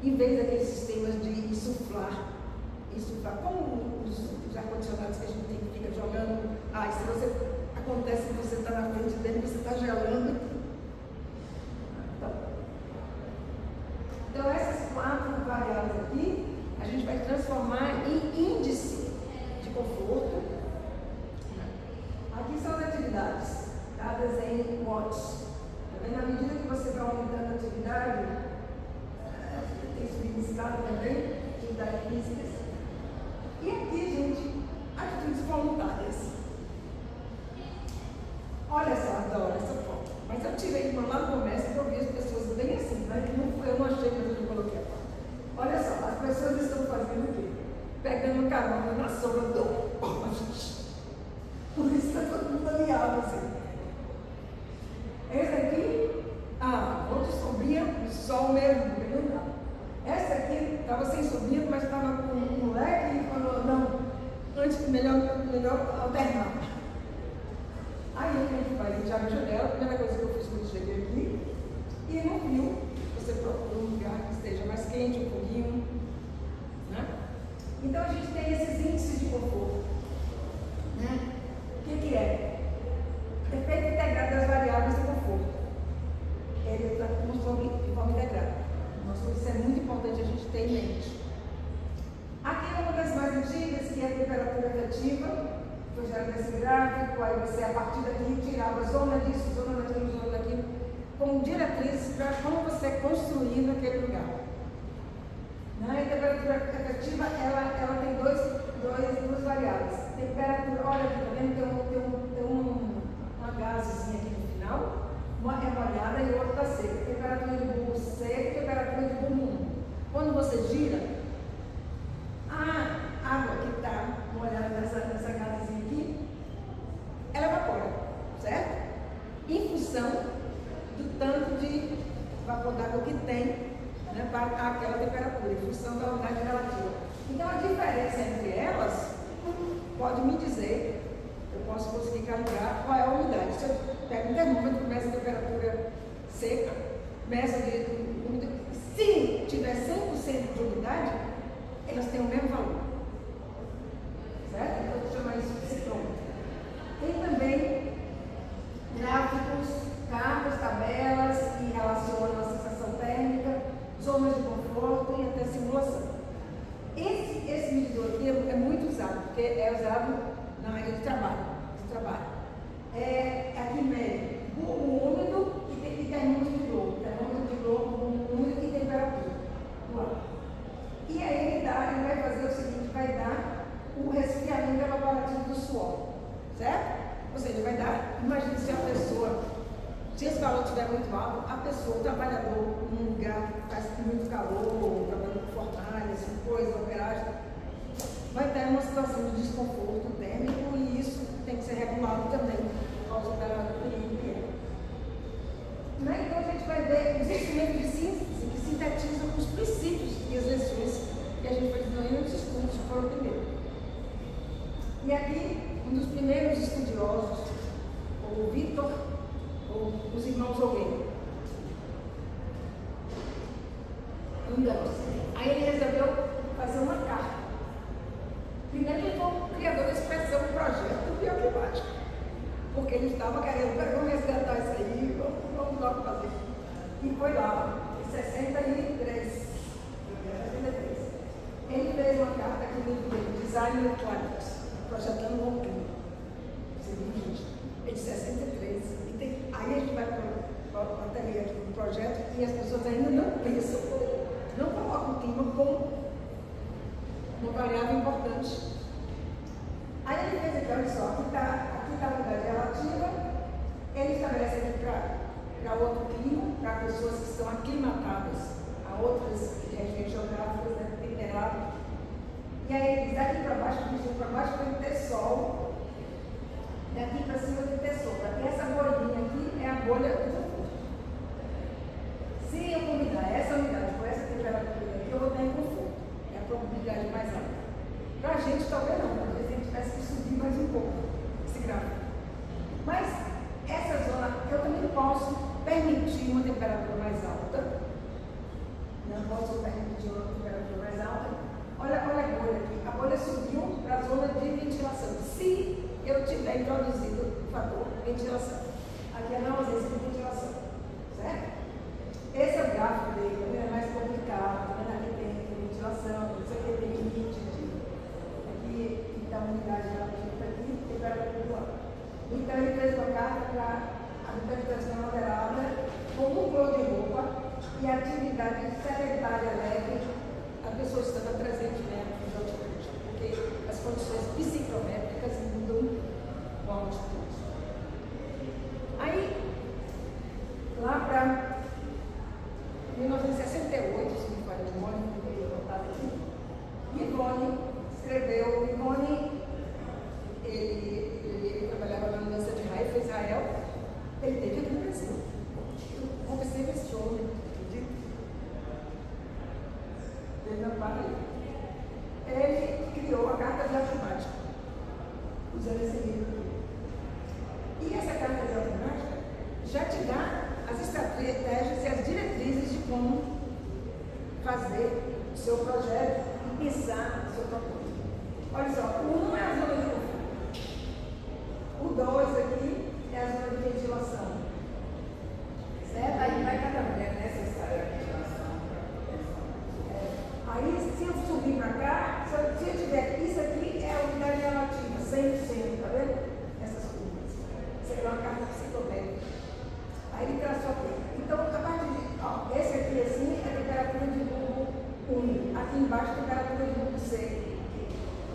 Em vez daqueles sistemas de insuflar, como os ar-condicionados que a gente tem que fica jogando, se você acontece que você está na frente dele, você está gelando. Então essas 4 variáveis aqui, a gente vai transformar em índice de conforto. Aqui são as atividades, dadas em watts. Na medida que você vai aumentando a atividade, tem subido escada também, atividades físicas. E aqui, gente, atitudes voluntárias. Olha só, adoro essa foto. Mas eu tirei uma lá no comércio que eu vi as pessoas bem assim, mas eu não achei, mas eu coloquei a foto. Olha só, as pessoas estão fazendo o quê? Pegando carona na sombra do a gente abre a janela, a primeira coisa que eu fiz quando cheguei aqui, e no frio, você procura um lugar que esteja mais quente, um pouquinho, né? Então a gente tem esses índices de conforto, né? O que é? Efeito integrado das variáveis do conforto. Ele está mostrando de forma integrada. Nossa, isso é muito importante a gente ter em mente. Aqui é uma das mais antigas, que é a temperatura efetiva. Foi gerado nesse gráfico, aí você, a partir daqui, tirava zona disso, zona daquilo, zona daquilo, como diretrizes para como você construir naquele lugar. A temperatura efetiva, ela tem duas variáveis. Temperatura, olha aqui, tá vendo? Tem uma gasezinha aqui no final, uma é molhada e outra está seca. Temperatura de bulbo seco, temperatura de bulbo úmido. Quando você gira, a água que está molhada nessa gasezinha aqui, ela evapora, certo? Em função do tanto de vapor d'água que tem, né, para aquela temperatura, em função da umidade relativa. Então, a diferença entre elas pode me dizer, eu posso conseguir calibrar qual é a umidade. Se eu pego um termômetro, meço a temperatura seca, meço de umidade, se tiver 100% de umidade, elas têm o mesmo valor. Certo? Então, vou chamar isso de ciclômetro. Tem também gráficos, cartas, tabelas que relacionam a sensação térmica, zonas de conforto e até simulação. Esse medidor aqui é muito usado, porque é usado na área de trabalho. Aqui mede bulbo úmido e termômetro de globo. Termômetro de globo, bulbo úmido e temperatura do ar. E aí ele vai fazer o seguinte, vai dar o resfriamento evaporativo do suor, certo? Ou seja, vai dar, imagine se a pessoa, se esse valor estiver muito alto, a pessoa, o trabalhador, num lugar que faz muito calor, trabalhando com fornalhas, coisa, operagem, vai ter uma situação de desconforto térmico e isso tem que ser regulado também, por causa da cliente. Né? Então a gente vai ver os instrumentos de síntese que sintetizam os princípios e as lições que a gente vai desenvolver nos estudos que foram primeiro. E aqui, um dos primeiros estudiosos, o Victor, ou os irmãos Owen. Aí ele resolveu fazer uma carta. Primeiro ele foi o criador da expressão projeto bioclimático, porque ele estava querendo, vamos resgatar isso aí, vamos logo fazer. E foi lá, em 63. Ele fez uma carta aqui no livro dele, Design of Climate, projetando o clima. É de 63. Aí a gente vai para a bateria aqui no projeto e as pessoas ainda não pensam, não colocam o clima como uma variável importante. Aí ele fez então, olha só, aqui está a umidade relativa, ele estabelece aqui para outro clima, para pessoas que estão aclimatadas a outras regiões geográficas, né, temperado. E aí ele diz daqui para baixo, tem que ter sol, daqui para cima tem que ter sombra. E essa bolinha aqui é a bolha do conforto. Se eu combinar essa umidade com essa temperatura aqui, eu vou ter conforto. É a probabilidade mais alta. Para a gente, talvez não, talvez a gente tivesse que subir mais um pouco esse gráfico. Mas essa zona, eu também posso permitir uma temperatura mais alta. Não posso permitir uma temperatura mais alta. Olha a bolha aqui. A bolha subiu para a zona de ventilação. Se eu tiver introduzido o fator ventilação. Aqui é a ausência de ventilação. Certo? Esse é o gráfico dele, é mais complicado. Aqui tem ventilação, isso aqui tem limite. Aqui está a unidade relativa aqui, temperatura do ar. Então ele fez uma carta para a habitação moderada com um flor de roupa e atividade sedentária leve, a pessoa estando a 300 metros de altitude, porque as condições psicométricas mudam com a altitude. Aí, lá para 1968, se me falha a memória, que eu botado aqui, Ivone escreveu, ele trabalhava na Universidade de Haifa, Israel, ele teve aqui no Brasil. Eu conversei com esse homem, acredito? Ele não para aí. Ele criou a Carta Geoclimática, usando esse livro aqui. E essa Carta Geoclimática já te dá as estratégias e as diretrizes de como fazer o seu projeto e pensar no seu propósito. Olha só, o 1 é a zona de conforto. O 2 aqui é a zona de ventilação. Certo? Aí vai cada um. É necessária a ventilação para Aí, se eu subir para cá, se eu tiver isso aqui, é a unidade relativa, 100%, tá vendo? Essas curvas. Isso aqui é uma carta psicométrica. Aí ele traçou aqui. Então, a partir de. Ó, esse aqui, assim, é a temperatura de bulbo 1. Aqui embaixo, a temperatura de bulbo C.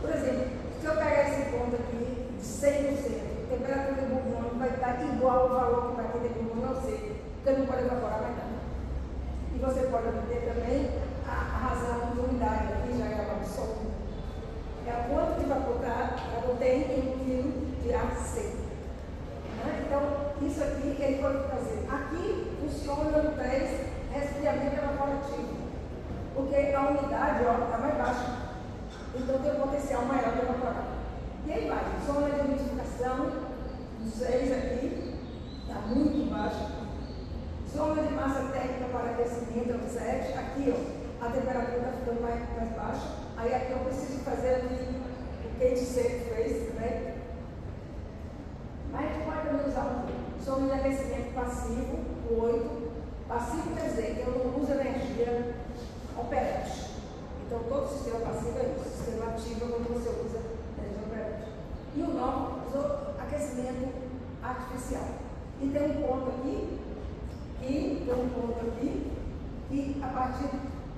Por exemplo, se eu pegar esse ponto aqui, de 100%, a temperatura do bulbo 1 vai estar igual ao valor que está aqui de bulbo 1, não sei, porque não pode evaporar mais nada. E você pode obter também a razão de umidade, aqui já é o sol. É o quanto de vapor tem em 1 kg de ar seco. Né? Então, isso aqui ele pode fazer. Aqui funciona no 3, resfriamento evaporativo. Porque a umidade está mais baixa. Então tem um potencial maior de evaporar. E aí vai, zona de umidificação, do 6 aqui, está muito baixa. Zona de massa térmica para aquecimento, é o 7. Aqui, ó, a temperatura está ficando mais baixa. Aí aqui eu preciso fazer o que a gente sempre fez, né? Mas a gente pode também usar um zona de aquecimento passivo, o 8. Passivo quer dizer que eu não uso energia operante. Então, todo sistema passivo é isso. O sistema ativo é quando você usa energia operante. E o 9 usou aquecimento artificial. E tem um ponto aqui, e a partir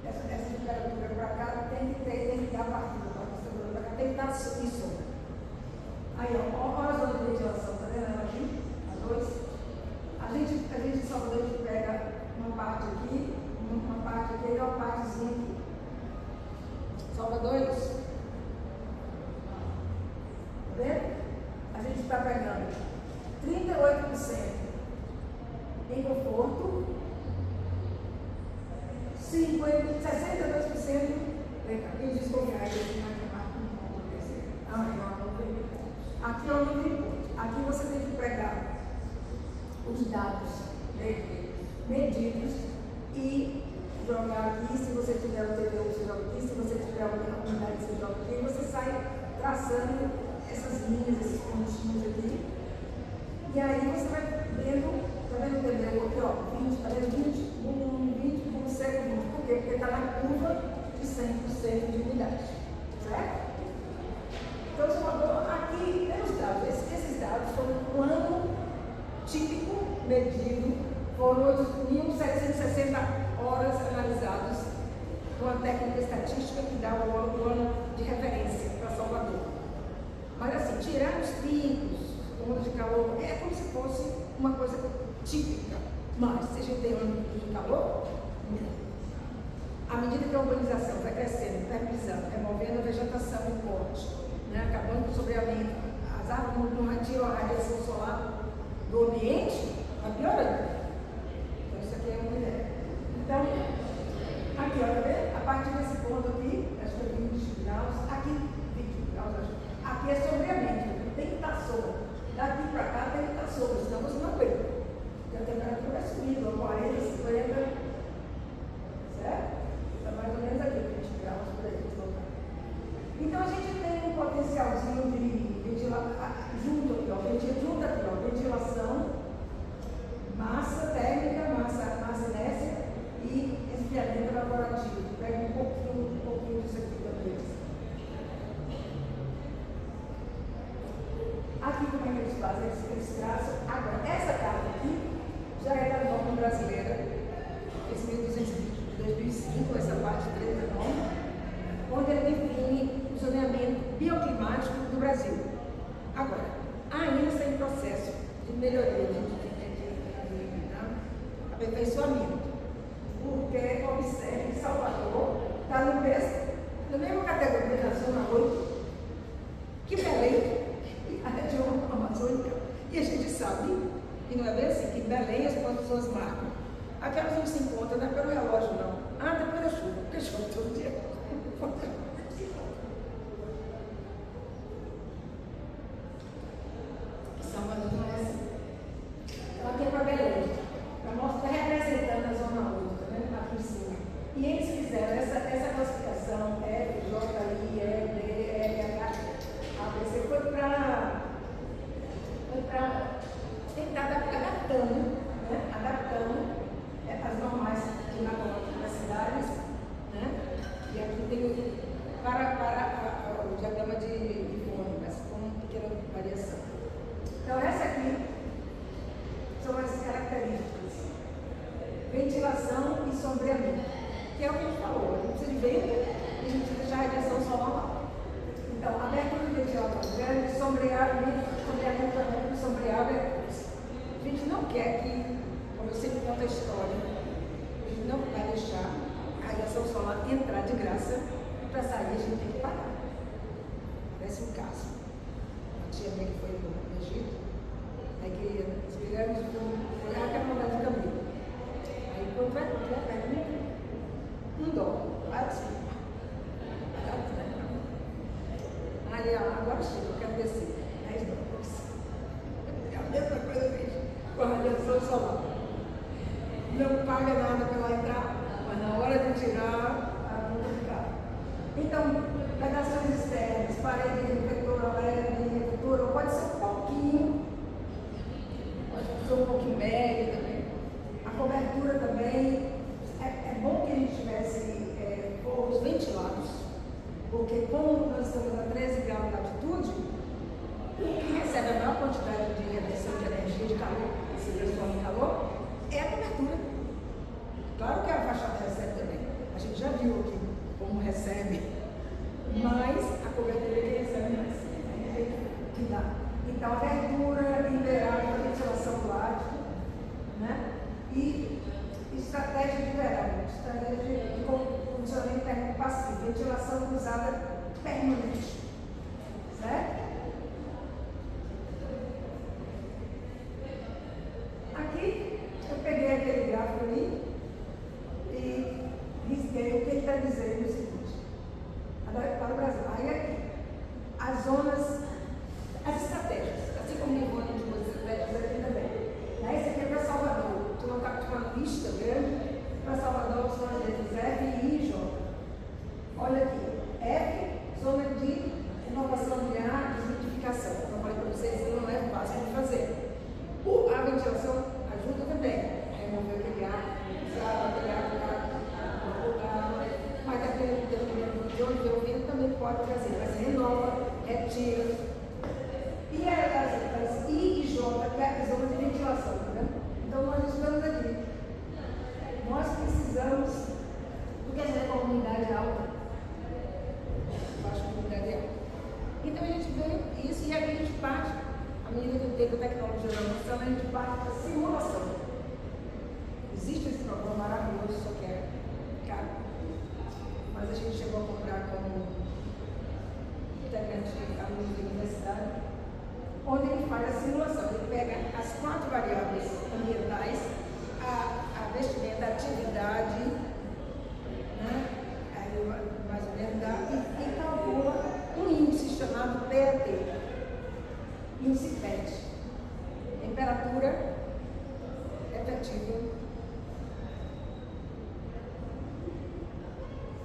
dessa temperatura para cá, tem que dar a partida para cá, tem que dar isso. Aí, ó, a zona de ventilação, tá vendo ela aqui? A 2. A gente só pega uma parte aqui e uma partezinha aqui. Soma 2. Tá vendo? A gente está pegando 38% em conforto, 62%. quem diz que é esse matemático não acontecer. Aqui é o número de ponto. Aqui você tem que pegar os dados medidos e jogar aqui. Se você tiver o TDU, você joga aqui. Se você tiver a unidade, você joga aqui. E você sai traçando essas linhas, esses pontinhos aqui. E aí você vai vendo, tá vendo o TDU aqui, ó, 20, tá vendo? 20, seco 20. Por quê? Porque está na curva de 100% de umidade. Certo? Então, aqui tem os dados. Esses dados foram um ano típico medido, foram 8.760 horas analisadas com a técnica estatística que dá o ano de referência para Salvador. Mas assim, tirar os picos, ondas de calor, é como se fosse uma coisa típica. Mas se a gente tem ano de calor, à medida que a urbanização vai crescendo, permeabilizando, removendo a vegetação e corte, né, acabando com o sombreamento, as árvores não retiram a radiação solar do ambiente, vai piorando. Então, isso aqui é uma ideia. Então, aqui, olha, tá vendo? A partir desse ponto aqui, acho que é 20 graus, aqui, 20 graus, acho. Aqui é sombreamento, tem que estar sombra. Daqui para cá tem que estar sombra, senão você não aguenta. Porque a temperatura vai subindo, a 40, 50, certo? Está mais ou menos aqui, 20 graus por aí. Então a gente tem um potencialzinho de ventilação, junto aqui, ó, ventilação, massa térmica, massa inércia e resfriamento evaporativo. Pega um pouquinho disso aqui também. Aqui como é que eles fazem? Eles traçam. Agora, essa carta aqui já é da norma brasileira, esse 1220 de 2005, essa parte 3 da norma, onde ele define o zoneamento bioclimático do Brasil. Agora, ainda está em processo de melhoria, de aperfeiçoamento, porque observe que Salvador está na mesma categoria da Zona 8 que Belém, a região amazônica. E a gente sabe, e não é bem assim, que em Belém as pessoas marcam. Aquelas não se encontram, não é pelo relógio, não. Ah, depois da chuva, porque chove todo dia. Salvador não é assim. Ela quer para Belém. adaptando as normais climatológicas das cidades, né? E aqui tem para o diagrama de fome, mas com uma pequena variação. Então, essa aqui são as características: ventilação e sombreamento, que é o que a gente falou. A gente precisa de vento e a gente precisa deixar a radiação solar lá. Então, abertura de ventilador grande, sombreamento também, sombreado é coisa. A gente não quer que, como eu sempre conto a história, a gente não vai deixar a radiação solar entrar de graça e para sair a gente tem que pagar. Esse é um caso. Uma tia minha que foi no Egito, aí que as pirâmides foi aquela mandada de caminho. Aí quando vai pega $1, assim. Aí agora chega, eu quero descer. $10. É a mesma coisa mesmo, com a radiação solar. Não paga nada pela entrada, mas na hora de tirar, a conta fica. Então, vedações externas, parede refletora, parede refletora, pode ser um pouquinho, pode ser um pouquinho médio também. A cobertura também, é bom que a gente tivesse forros ventilados, porque como nós estamos a 13 graus de latitude, o que recebe a maior quantidade de redução de energia de calor, se transforma em calor, é a cobertura. Claro que a fachada recebe também, a gente já viu aqui como recebe, mas a cobertura é que recebe mais, tem que dar. Então, abertura, liberar a ventilação do ar, né? E estratégia de verão, estratégia de condicionamento térmico passivo, ventilação cruzada permanente, certo? Aqui, eu peguei aquele gráfico ali e risquei o que ele está dizendo o seguinte, para o Brasil. Aí aqui, as zonas, as estratégias, assim como o Ivone de duas estratégias aqui também. Esse aqui é para Salvador, tu não está com uma lista grande, para Salvador são as letras F, I e J. Olha aqui, F, zona de renovação de ar, desertificação. Como eu falei para vocês, não é fácil de fazer. A ventilação ajuda também a remover aquele ar, mas dependendo de onde o vento também pode trazer, mas renova, retira. E as I e J, que é a zona de ventilação, tá vendo? Então nós estamos aqui. Nós precisamos do que é a comunidade alta. Baixa comunidade alta. Então a gente vê isso e aí a gente parte, à medida que tem a tecnologia da noção, a gente parte para a simulação. Existe esse programa maravilhoso, só que é caro. Mas a gente chegou a comprar como integrante de alunos da universidade, onde ele faz a simulação. Ele pega as 4 variáveis ambientais, a vestimenta, a atividade, né? Aí mais ou menos dá, e calcula um índice chamado PET, índice PET, temperatura efetiva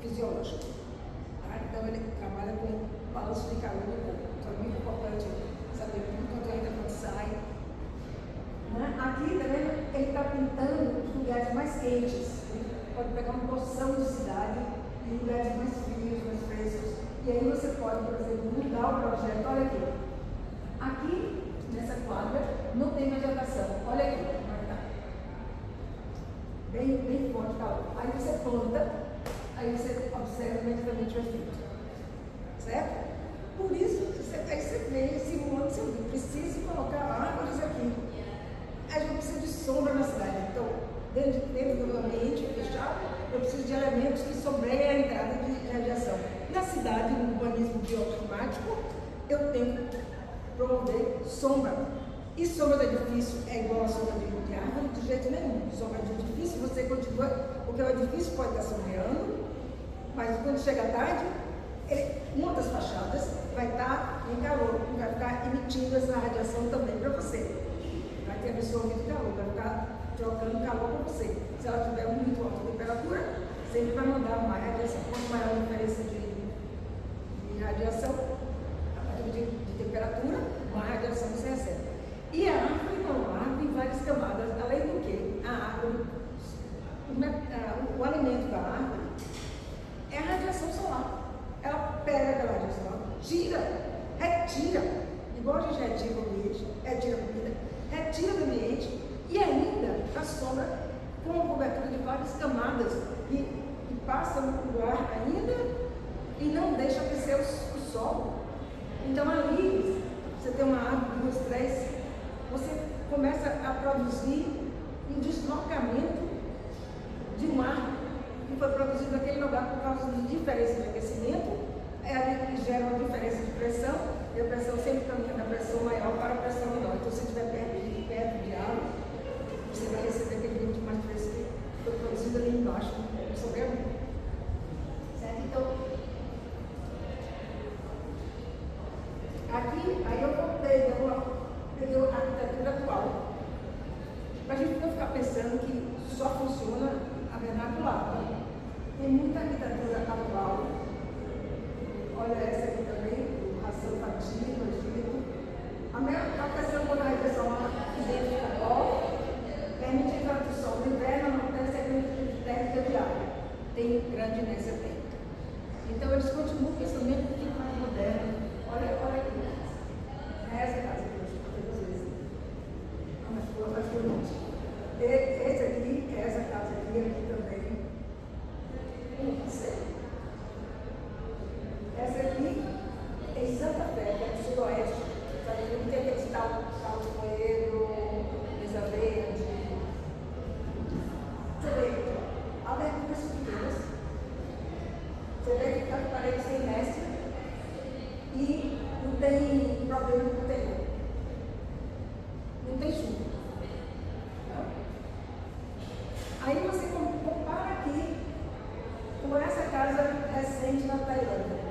fisiológica. Tá? Então ele trabalha com balanço de calor do corpo. Então é muito importante saber quanto entra, quanto sai. Né? Aqui também ele está pintando os lugares mais quentes. Ele pode pegar uma porção de cidade e lugares mais frios, mais frescos. E aí você pode, por exemplo, mudar o projeto. Olha aqui. Aqui, nessa quadra, não tem vegetação. Olha aqui como é que está. Bem forte o calor. Aí você planta, aí você observa imediatamente o efeito. Certo? Por isso, aí você vê, simulando, você precisa colocar árvores aqui. A gente precisa de sombra na cidade. Então, dentro do ambiente fechado, eu preciso de elementos que sombreiem a entrada de radiação. Na cidade, no urbanismo bioclimático, eu tenho que promover sombra. E sombra do edifício é igual a sombra de árvore? De jeito nenhum. Sombra de edifício, você continua, porque o edifício pode estar sombreando, mas quando chega a tarde, uma das fachadas vai estar em calor e vai ficar emitindo essa radiação também para você. Vai ter absorvido calor, vai ficar trocando calor para você. Se ela tiver muito alta temperatura, sempre vai mandar mais radiação. Quanto maior a diferença de radiação, de temperatura, mais radiação você recebe. E a árvore não, a árvore em várias camadas várias camadas que passam o ar ainda e não deixa crescer o solo. Então ali, você tem uma árvore, 2, 3, você começa a produzir um deslocamento de um ar que foi produzido naquele lugar por causa de diferença de aquecimento, é ali que gera uma diferença de pressão, e a pressão sempre caminha da pressão maior para a pressão menor. Então, se estiver perto de água, você vai receber aquele nível de mais fresco que foi produzido ali embaixo, sobre a água. Certo? Então, aqui, aí eu voltei, peguei a arquitetura atual. Para a gente não ficar pensando que só funciona a vernacular. Tem muita arquitetura atual. Olha essa aqui também, o Hassan Fatih, no Egito. A questão quando a repressão idêntica ao permite a tradução do inverno, não tem segmento térmica de água. Tem grande inércia térmica. Então eles continuam com esse mesmo tipo mais moderno. Olha aqui. Essa casa aqui, eu escutei vocês. Mas foi um monte. Esse aqui, essa casa aqui também. Essa aqui é em Santa Fé, que é no sudoeste. Não tem aquele tal Coelho, Mesa Verde. Você vê, aberturas pequenas. Você vê que as paredes têm mestre e não tem problema com o terreno. Não tem chuva. Aí você compara aqui com essa casa recente na Tailândia.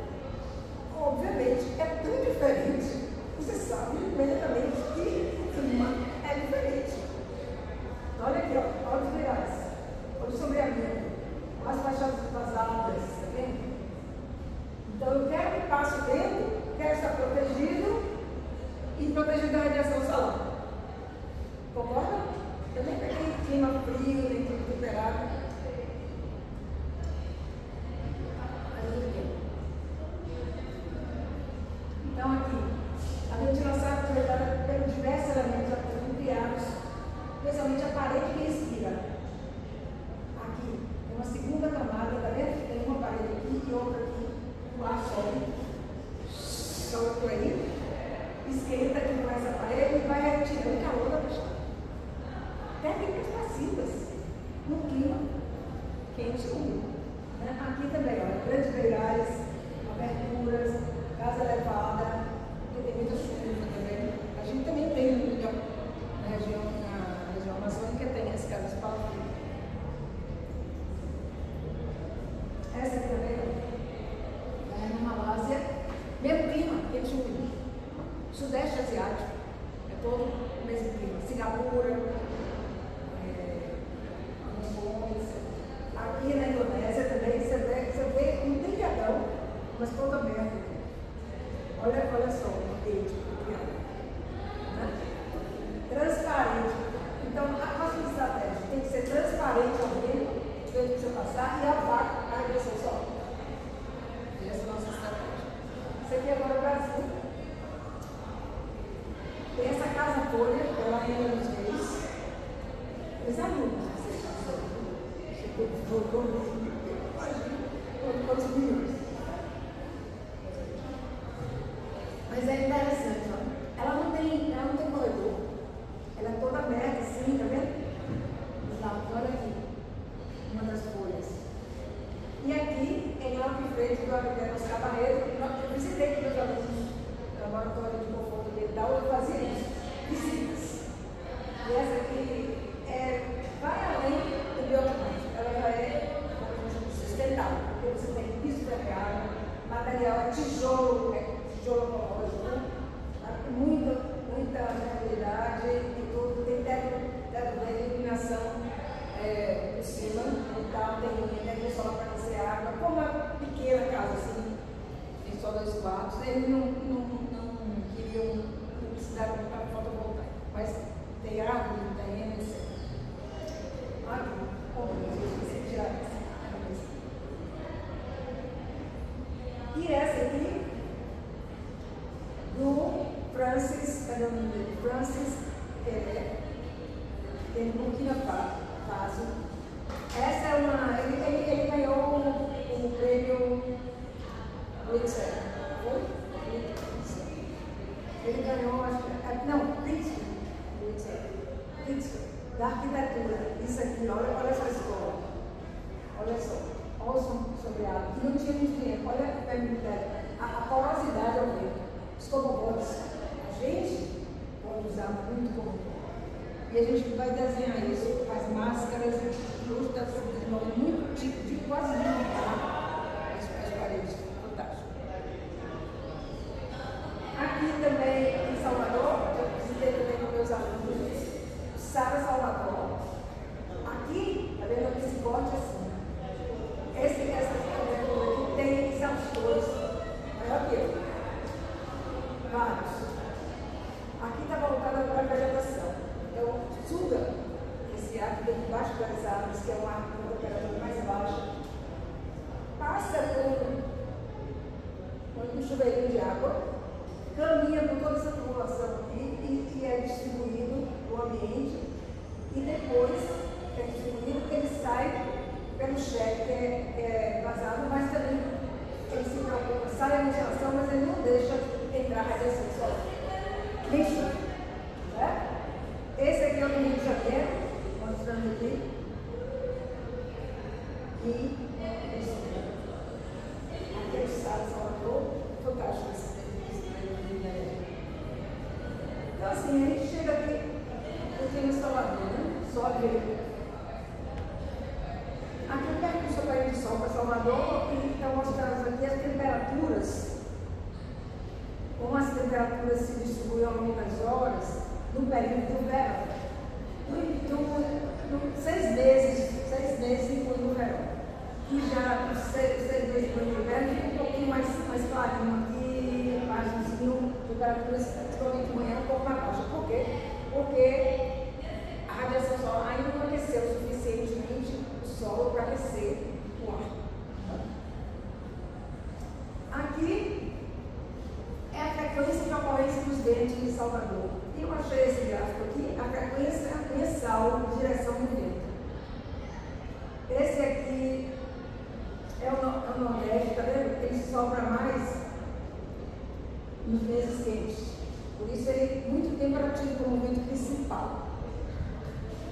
Obviamente, é tão diferente, você sabe imediatamente que o clima é diferente. Olha aqui, ó, olha os virais, olha o sombreamento, as fachadas vazadas, tá vendo? Então eu quero que passe o vento, quero estar protegido e protegido da radiação solar. Concorda? Eu nem peguei clima frio, nem clima temperado. Então aqui, a ventilação é aproveitada pelos diversos elementos apropriados, especialmente a parede que respira. Aqui, tem uma segunda camada, tá vendo? Tem uma parede aqui e outra aqui, o ar sobe por aí, esquenta aqui com essa parede e vai retirando calor da pessoa. Técnicas passivas no clima quente e úmido. Aqui também, olha, grandes beirais, aberturas, casa elevada, porque tem muita chuva também. A gente também tem na região amazônica, tem as casas palafrias. Essa aqui também, na Malásia, mesmo clima, quente e úmido. Sudeste asiático, é todo o mesmo clima. Singapura, aqui na Indonésia também, você vê um telhadão, mas todo aberto. Olha só o ambiente criado. Transparente. Então, a nossa estratégia tem que ser transparente ao vento, o vento precisa passar, e ao vácuo, a radiação sobe. Essa é a nossa estratégia. Isso aqui agora é o Brasil. Tem essa casa folha, ela ainda nos fez. Os alunos, vocês sabem. Quantos milhões? Mas é interessante, ó. Ela não tem corredor. Ela é toda aberta assim, tá vendo? Olha aqui, uma das folhas. E aqui, em Lago Freire, do Avenida Cabarreiro, eu visitei com meus alunos do laboratório de conforto ambiental, eu fazia isso, visitas. E essa aqui vai além do bioclimático, ela já é sustentável, porque você tem piso preparado, material é tijolo ecológico, muita realidade e tudo, tem teto de iluminação por cima, então tem energia solar para aquecer água, como uma pequena casa assim, tem só 2 quartos, eles não queriam precisar de fotovoltaico, mas tem árvore, tem etc. E essa aqui, do Francis, Burkina Faso. Essa é Blitzer. Foi? Ele ganhou, acho que. Não, Pritzker. Da arquitetura. Isso aqui, olha essa escola. Olha só. Olha sobre a água. E não tinha muito dinheiro. Olha a porosidade ao vento. Os toboggãs. A gente pode usar muito como. E a gente vai desenhar isso, faz máscaras, ilustrações, muito tipo de quase montar as paredes. Fantástico. Aqui também em Salvador, eu visitei também com meus alunos, Sara Salvador. Aqui, tá vendo esse corte assim? Essa arquitetura aqui tem exaustores. Olha aqui. Vários. Aqui está voltada para a vegetação. Então, suga esse ar que vem debaixo das árvores, que é um ar com uma temperatura mais baixa, passa por um chuveirinho de água, caminha por toda essa tubulação aqui e é distribuído no ambiente, e depois que é distribuído, ele sai pelo cheque que é vazado, mas também ele se preocupa, sai a ventilação, mas ele não deixa entrar a radiação solar. Nem chuva. Esse aqui é o Rio de Janeiro, mostrando aqui. E aqui é o estado de Salvador, fantástico esse. Então assim, a gente chega aqui no Salvador, né? Sobe aqui o percurso para ir de sol para Salvador, e estão mostrando aqui as temperaturas, como as temperaturas se distribuem ao longo das horas. No período do verão. 6 meses inclui no verão. E já os 6 meses inclui no inverno fica um pouquinho mais clarinho aqui, margenzinho, temperaturas principalmente de manhã um pouco mais baixa. Por quê? Porque a radiação solar ainda não aqueceu suficientemente o solo para aquecer o ar. Aqui é a frequência de ocorrência dos ventos em Salvador. E eu achei esse gráfico aqui, a frequência mensal de direção do vento. Esse aqui é o Nordeste, tá vendo? Ele sopra mais nos meses quentes. Por isso ele, muito tempo, era tido como o vento principal.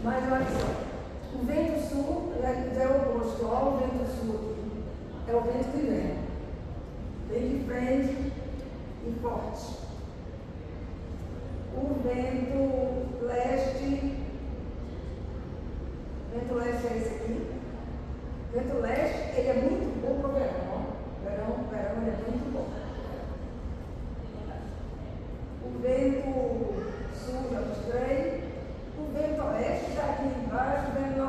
Mas olha só, o vento sul é o oposto. Olha o vento sul aqui. É o vento que vem. Vem de frente e forte. O vento leste é esse aqui. O vento leste, ele é muito bom para o verão. Verão ele é muito bom. O vento sul, já mostrei. O vento oeste está aqui embaixo. O vento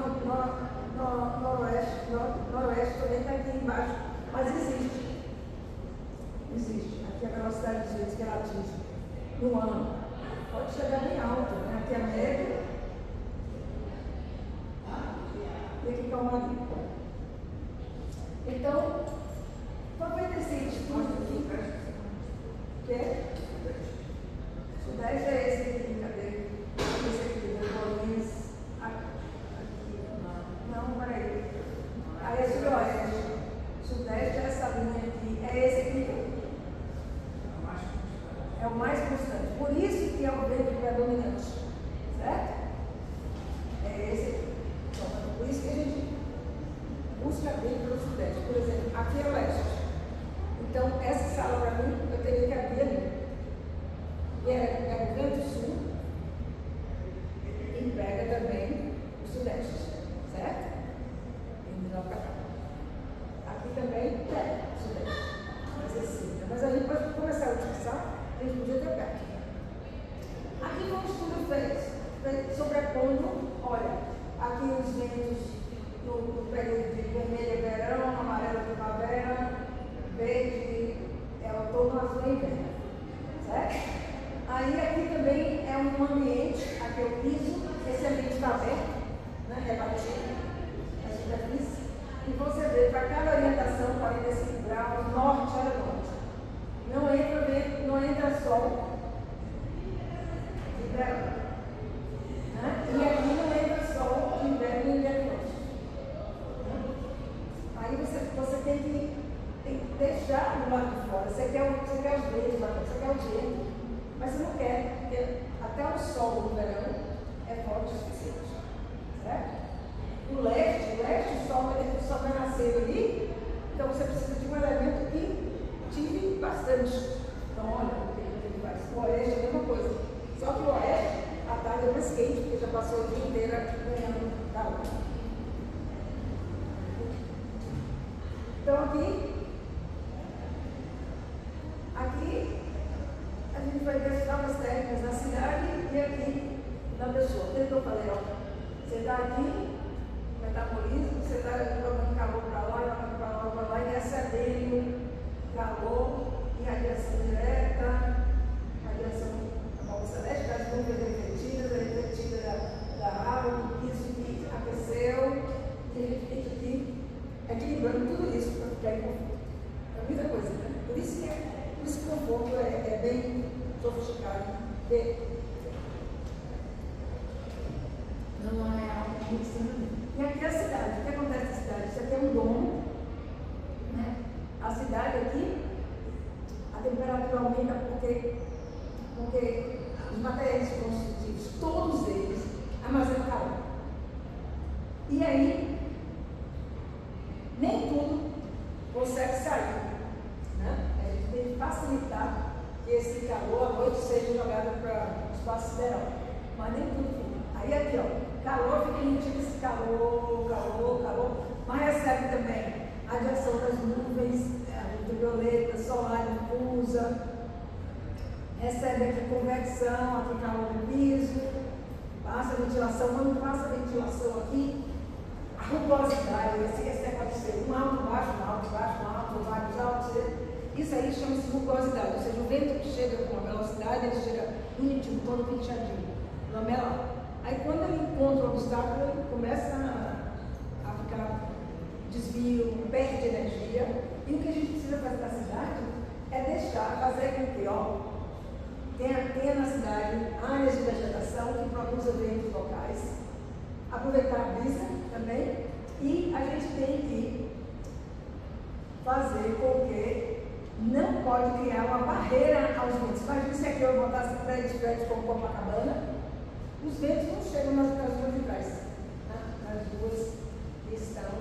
noroeste também está aqui embaixo. Mas existe. Aqui a velocidade dos ventos que ela atinge no ano pode chegar bem alto, né? Aqui a média e aqui está uma ali. Então, qual vai ter esse estudo aqui? Que é? Sudeste é esse aqui, cadê? Esse aqui, do Bolinhas. Aqui. Não, peraí. Aí é sudoeste. Sudeste é essa linha aqui. É esse aqui. É o mais constante. Por isso que é o vento predominante. Certo? É esse aqui. Por isso que a gente busca vento pelo sudeste. Por exemplo, aqui é o leste. Então, essa sala para mim, eu teria que abrir ali. E é o vento sul e pega também o sudeste. Certo? Indo lá para cá. Aqui também pega o sudeste. Mas assim, mas a gente pode começar a utilizar. A gente podia ter perto. Aqui foi um estudo feito sobrepondo, olha, aqui os ventos no período de vermelho é verão, amarelo é primavera, verde é outono, azul é inverno. Certo? Aí aqui também é um ambiente, aqui é o piso, esse ambiente está aberto, né, rebatido, a superfície, e você vê para cada orientação, 45 graus, norte, olha norte. Não entra vento, não entra sol de verão. Né? E aqui não entra sol de inverno e inverno. Aí você tem que deixar no lado sol no verão é forte o suficiente. Certo? O leste, o sol vai nascer ali, então você precisa de um elemento que tire bastante. Então, olha, o que ele faz? O oeste é a mesma coisa. Só que o oeste, a tarde é mais quente, porque já passou o dia inteiro ganhando calor. Então, aqui a gente vai ver as provas técnicas na cidade e aqui na pessoa. O que eu falei? Ó, você está aqui, metabolismo, você está jogando calor para lá, jogando para lá, e recebendo calor e radiação direta, radiação da bola celeste, das nuvens refletidas, a refletida da água, isso que aqueceu, e a gente fica aqui equilibrando tudo isso para ficar em conforto. É muita coisa, né? Por isso que o conforto é bem sofisticado. Não é algo muito simples. E aqui é a cidade. O que acontece na cidade? Isso aqui é um domo, né? A cidade aqui, a temperatura aumenta porque os materiais construtivos, todos eles, armazenam calor. E aí, nem tudo consegue sair, né? A gente tem que facilitar que esse calor à noite seja jogado para o espaço sideral, mas nem tudo fica. Aí aqui, ó, calor, fica emitindo esse calor, mas recebe também a radiação das nuvens, a ultravioleta, solar difusa, recebe aqui convecção, aqui calor do piso, passa ventilação, quando passa ventilação aqui, a rugosidade, esse pode ser um alto, vários altos, isso aí chama-se rugosidade, ou seja, o vento que chega com a velocidade, ele chega índico, todo penteadinho, lamelar. Aí quando ele encontra o obstáculo, ele começa a ficar desvio, perde energia, e o que a gente precisa fazer na cidade é fazer com que, ó, tenha na cidade áreas de vegetação que produzam ventos locais, aproveitar a brisa também, e a gente tem que fazer com que não pode criar uma barreira aos ventos. Imagina se aqui eu botasse prédios como Copacabana, os ventos não chegam nas ruas de trás, né? Nas ruas que estão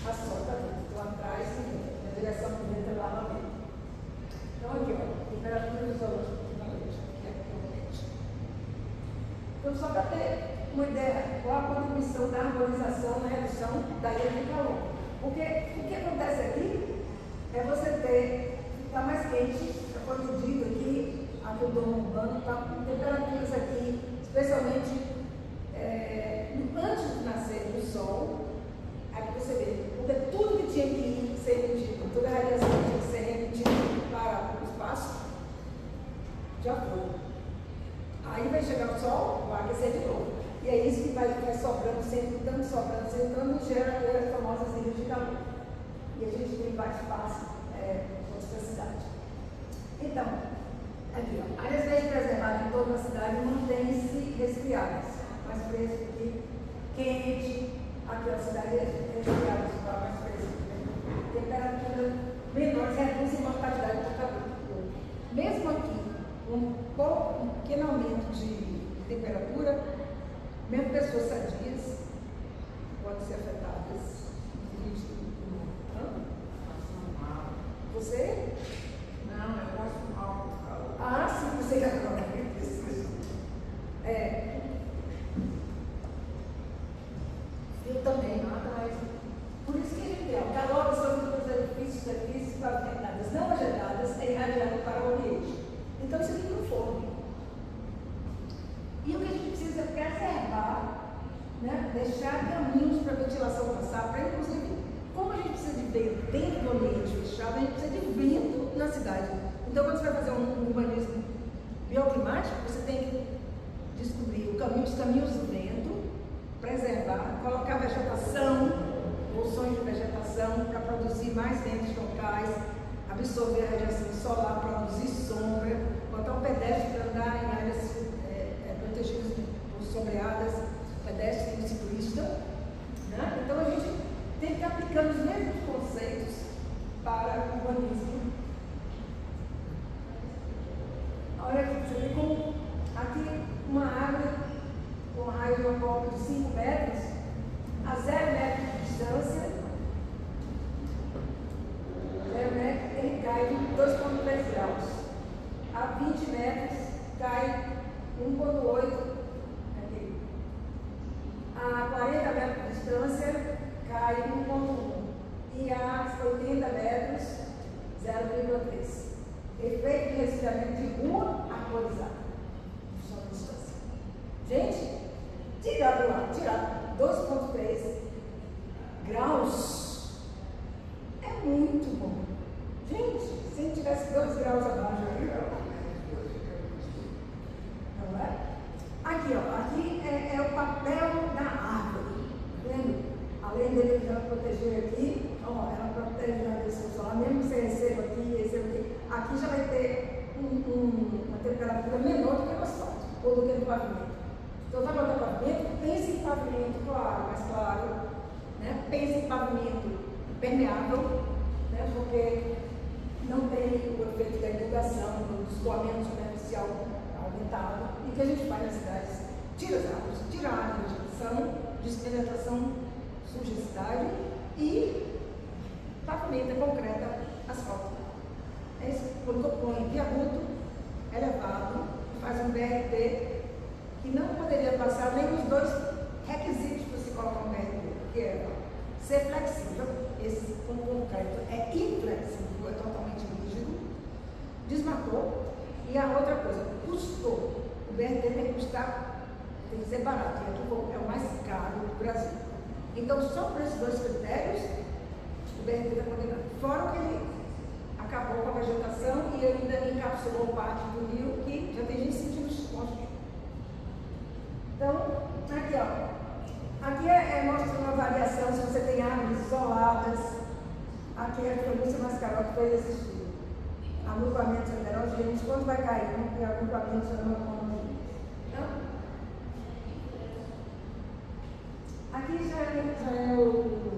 à solta, estão atrás e na direção do vento lá na frente. Então aqui, ó, temperatura isolante equivalente, que é equivalente. Então só para ter uma ideia, qual a contribuição da harmonização na redução da ilha de calor. Porque o que acontece aqui é você ficar mais quente, já foi medido aqui o domo urbano, tá, temperaturas aqui, especialmente antes de nascer do sol, aqui você vê, porque tudo que tinha que ser emitido, toda a radiação que tinha que ser remitida para o espaço, já foi. Aí vai chegar o sol, vai aquecer de novo. E é isso que vai sobrando, sentando, e gera as famosas ilhas de calor. E a gente tem vários espaços para a cidade. Então, aqui, ó, áreas verdes preservadas em toda a cidade mantêm-se resfriadas, mais fresco aqui, quente, aqui a cidade é resfriada, mais fresco, temperatura menor, reduz a mortalidade do calor. Mesmo aqui, um pequeno aumento de temperatura, mesmo pessoas sadias podem ser afetadas. Você? Não, eu gosto mal do calor. Ah, sim, você já não. Eu também, mas por isso que a gente tem o calor absorvido pelos edifícios, superfícies pavimentadas não vegetadas é irradiado para o ambiente. Então isso aqui não forno. E o que a gente precisa é preservar, né? Deixar caminhos para a ventilação passar, para inclusive, como a gente precisa de vento dentro do ambiente fechado, a gente precisa de vento na cidade. Então, quando você vai fazer um urbanismo bioclimático, você tem que descobrir os caminhos do vento, preservar, colocar vegetação, bolsões de vegetação para produzir mais ventos locais, absorver a radiação solar, produzir sombra, botar um pedestre para andar em áreas protegidas por sombreadas, pedestre e ciclista. Né? Então, a gente tem que ir aplicando os mesmos conceitos para o urbanismo. Olha aqui, você vê como aqui uma árvore Gente, tirar 2,3 graus é muito bom. Gente, se a gente tivesse 2 graus abaixo aqui, não é? Aqui, ó, aqui é o papel da árvore, tá vendo? Além dele já proteger aqui, ó, ela protege na radiação solar, mesmo que você receba aqui, aqui já vai ter uma temperatura menor do que no asfalto, ou do que no pavimento. Então, vai botar pavimento, pense em pavimento claro, mais claro, né? Pense em pavimento permeável, né? Porque não tem o efeito da inundação, do escoamento superficial aumentado. E o que a gente faz nas cidades? Tira as árvores, tira a área de vegetação, despenetração, sujidade e pavimenta, concreta, asfalto. É isso, quando põe viaduto elevado, faz um BRT que não poderia passar nem os 2 requisitos para se colocar um BRT, que é ser flexível, esse concreto é inflexível, é totalmente rígido, desmatou, e a outra coisa, custou. O BRT tem que ser barato, e aqui é o mais caro do Brasil. Então, só por esses 2 critérios, o BRT está condenado. Fora que ele acabou com a vegetação e ainda encapsulou parte do rio, que já tem gente sentindo os pontos. Então, aqui, ó. Aqui mostra uma variação se você tem árvores isoladas. Aqui é a Lúcia Mascaró que fez esse estudo. Agrupamentos heterogêneos, quando vai cair, e agrupamentos homogêneos. Então, aqui já é o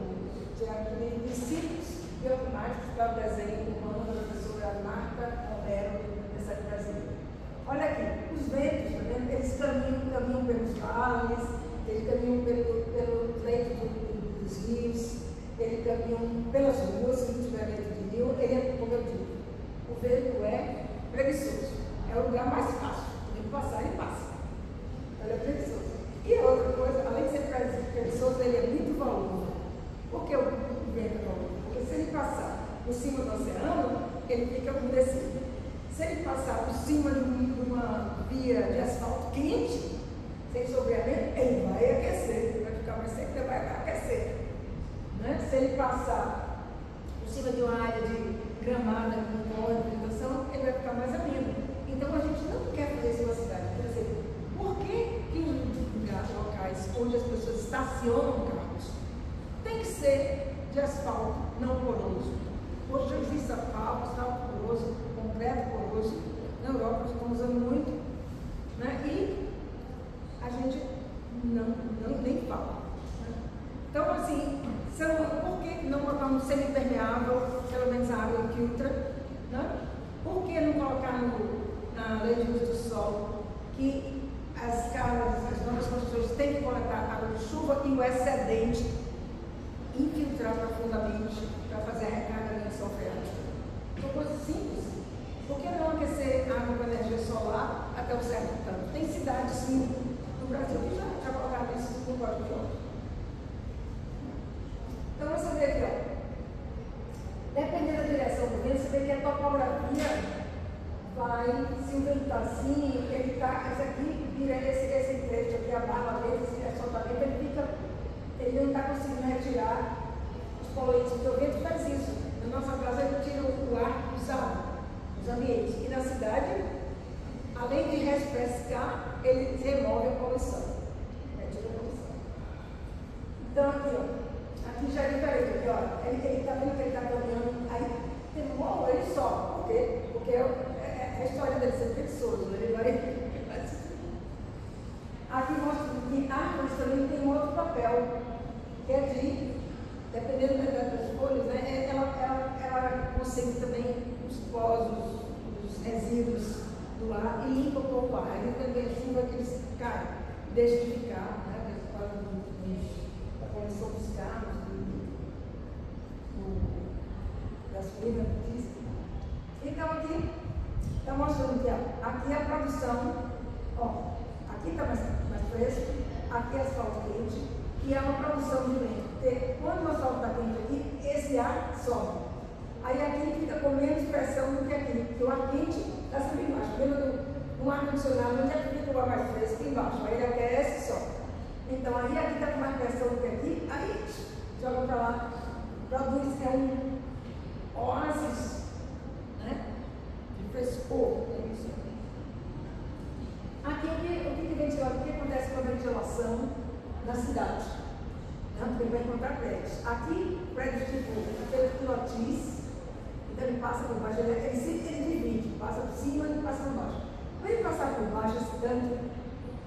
princípios bioclimáticos para o desenho urbano da professora Marta Romero, da Universidade Brasileira. Olha aqui, os ventos, tá vendo? Eles caminham pelos vales, eles caminham pelo leito dos rios, eles caminham pelas ruas, se não tiver leito de rio, ele é, como eu digo, o vento é preguiçoso, é o lugar mais fácil, ele passar, ele passa. Ele é preguiçoso. E a outra coisa, além de ser preguiçoso, ele é muito volumoso. Por que o vento é volumoso? Porque se ele passar por cima do oceano, ele fica umedecido. Se ele passar por cima de uma via de asfalto quente, sem sombreamento, ele vai aquecer, ele vai ficar mais seco, ele vai aquecer. Né? Se ele passar por cima de uma área de gramada com vegetação, ele vai ficar mais ameno. Então a gente não quer fazer isso na cidade. Por exemplo, por que os locais onde as pessoas estacionam carros tem que ser de asfalto não poroso? Hoje já existe asfalto poroso, concreto poroso. Na Europa estamos usando muito, né? E a gente nem fala. Né? Então, assim, por que não colocar um semi-impermeável, pelo menos a água infiltra? Né? Por que não colocar na lei de uso do solo que as novas construções têm que coletar água de chuva e o excedente infiltrar profundamente para fazer a recarga de energia freática? São coisas simples. Por que não aquecer água com energia solar até um certo tanto? Tem cidades, sim, no Brasil que já colocaram isso no código de obra. Então, você vê aqui, ó, dependendo da direção do vento, você vê que a topografia vai se inventar assim, ele tá, esse aqui vira esse trecho aqui, a barra dele, esse soltamento, ele não está conseguindo retirar os poluentes, porque o vento faz isso. Na nossa casa ele tira o ar usado, os ambientes. E na cidade, além de refrescar, ele remove a poluição. Retira a poluição. Então aqui, ó, aqui já é diferente, aqui, ó, ele está vendo que ele está caminhando, aí tem um morro, ele sobe. Por quê? Porque a história dele ser preguiçoso, ele vai. Aqui mostra que árvores também tem um outro papel, que é de, dependendo das folhas, né, ela consegue também os pós, os resíduos do ar e limpa um pouco o ar. Ele também a chuva que eles caem, deixa de ficar, né, da poluição dos carros, das folhas. Então aqui está mostrando que aqui é a produção, ó, aqui está mais fresco, aqui é asfalto quente, e é uma produção de vento. Porque quando o asfalto está quente aqui, esse ar sobe. Aí aqui fica com menos pressão do que aqui, porque o ar quente está sempre embaixo. Lembra do ar condicionado, onde é que fica o ar mais fresco embaixo, aí ele aquece só. Então aí aqui está com mais pressão do que aqui, aí joga para lá, produz um oásis, né? De frescor. É isso. Aqui o que acontece com a ventilação na cidade? Né? Porque ele vai encontrar prédios. Aqui, prédios tipo feito pilotis, então ele passa por baixo, ele divide, passa por cima e passa por baixo. Para ele passar por baixo,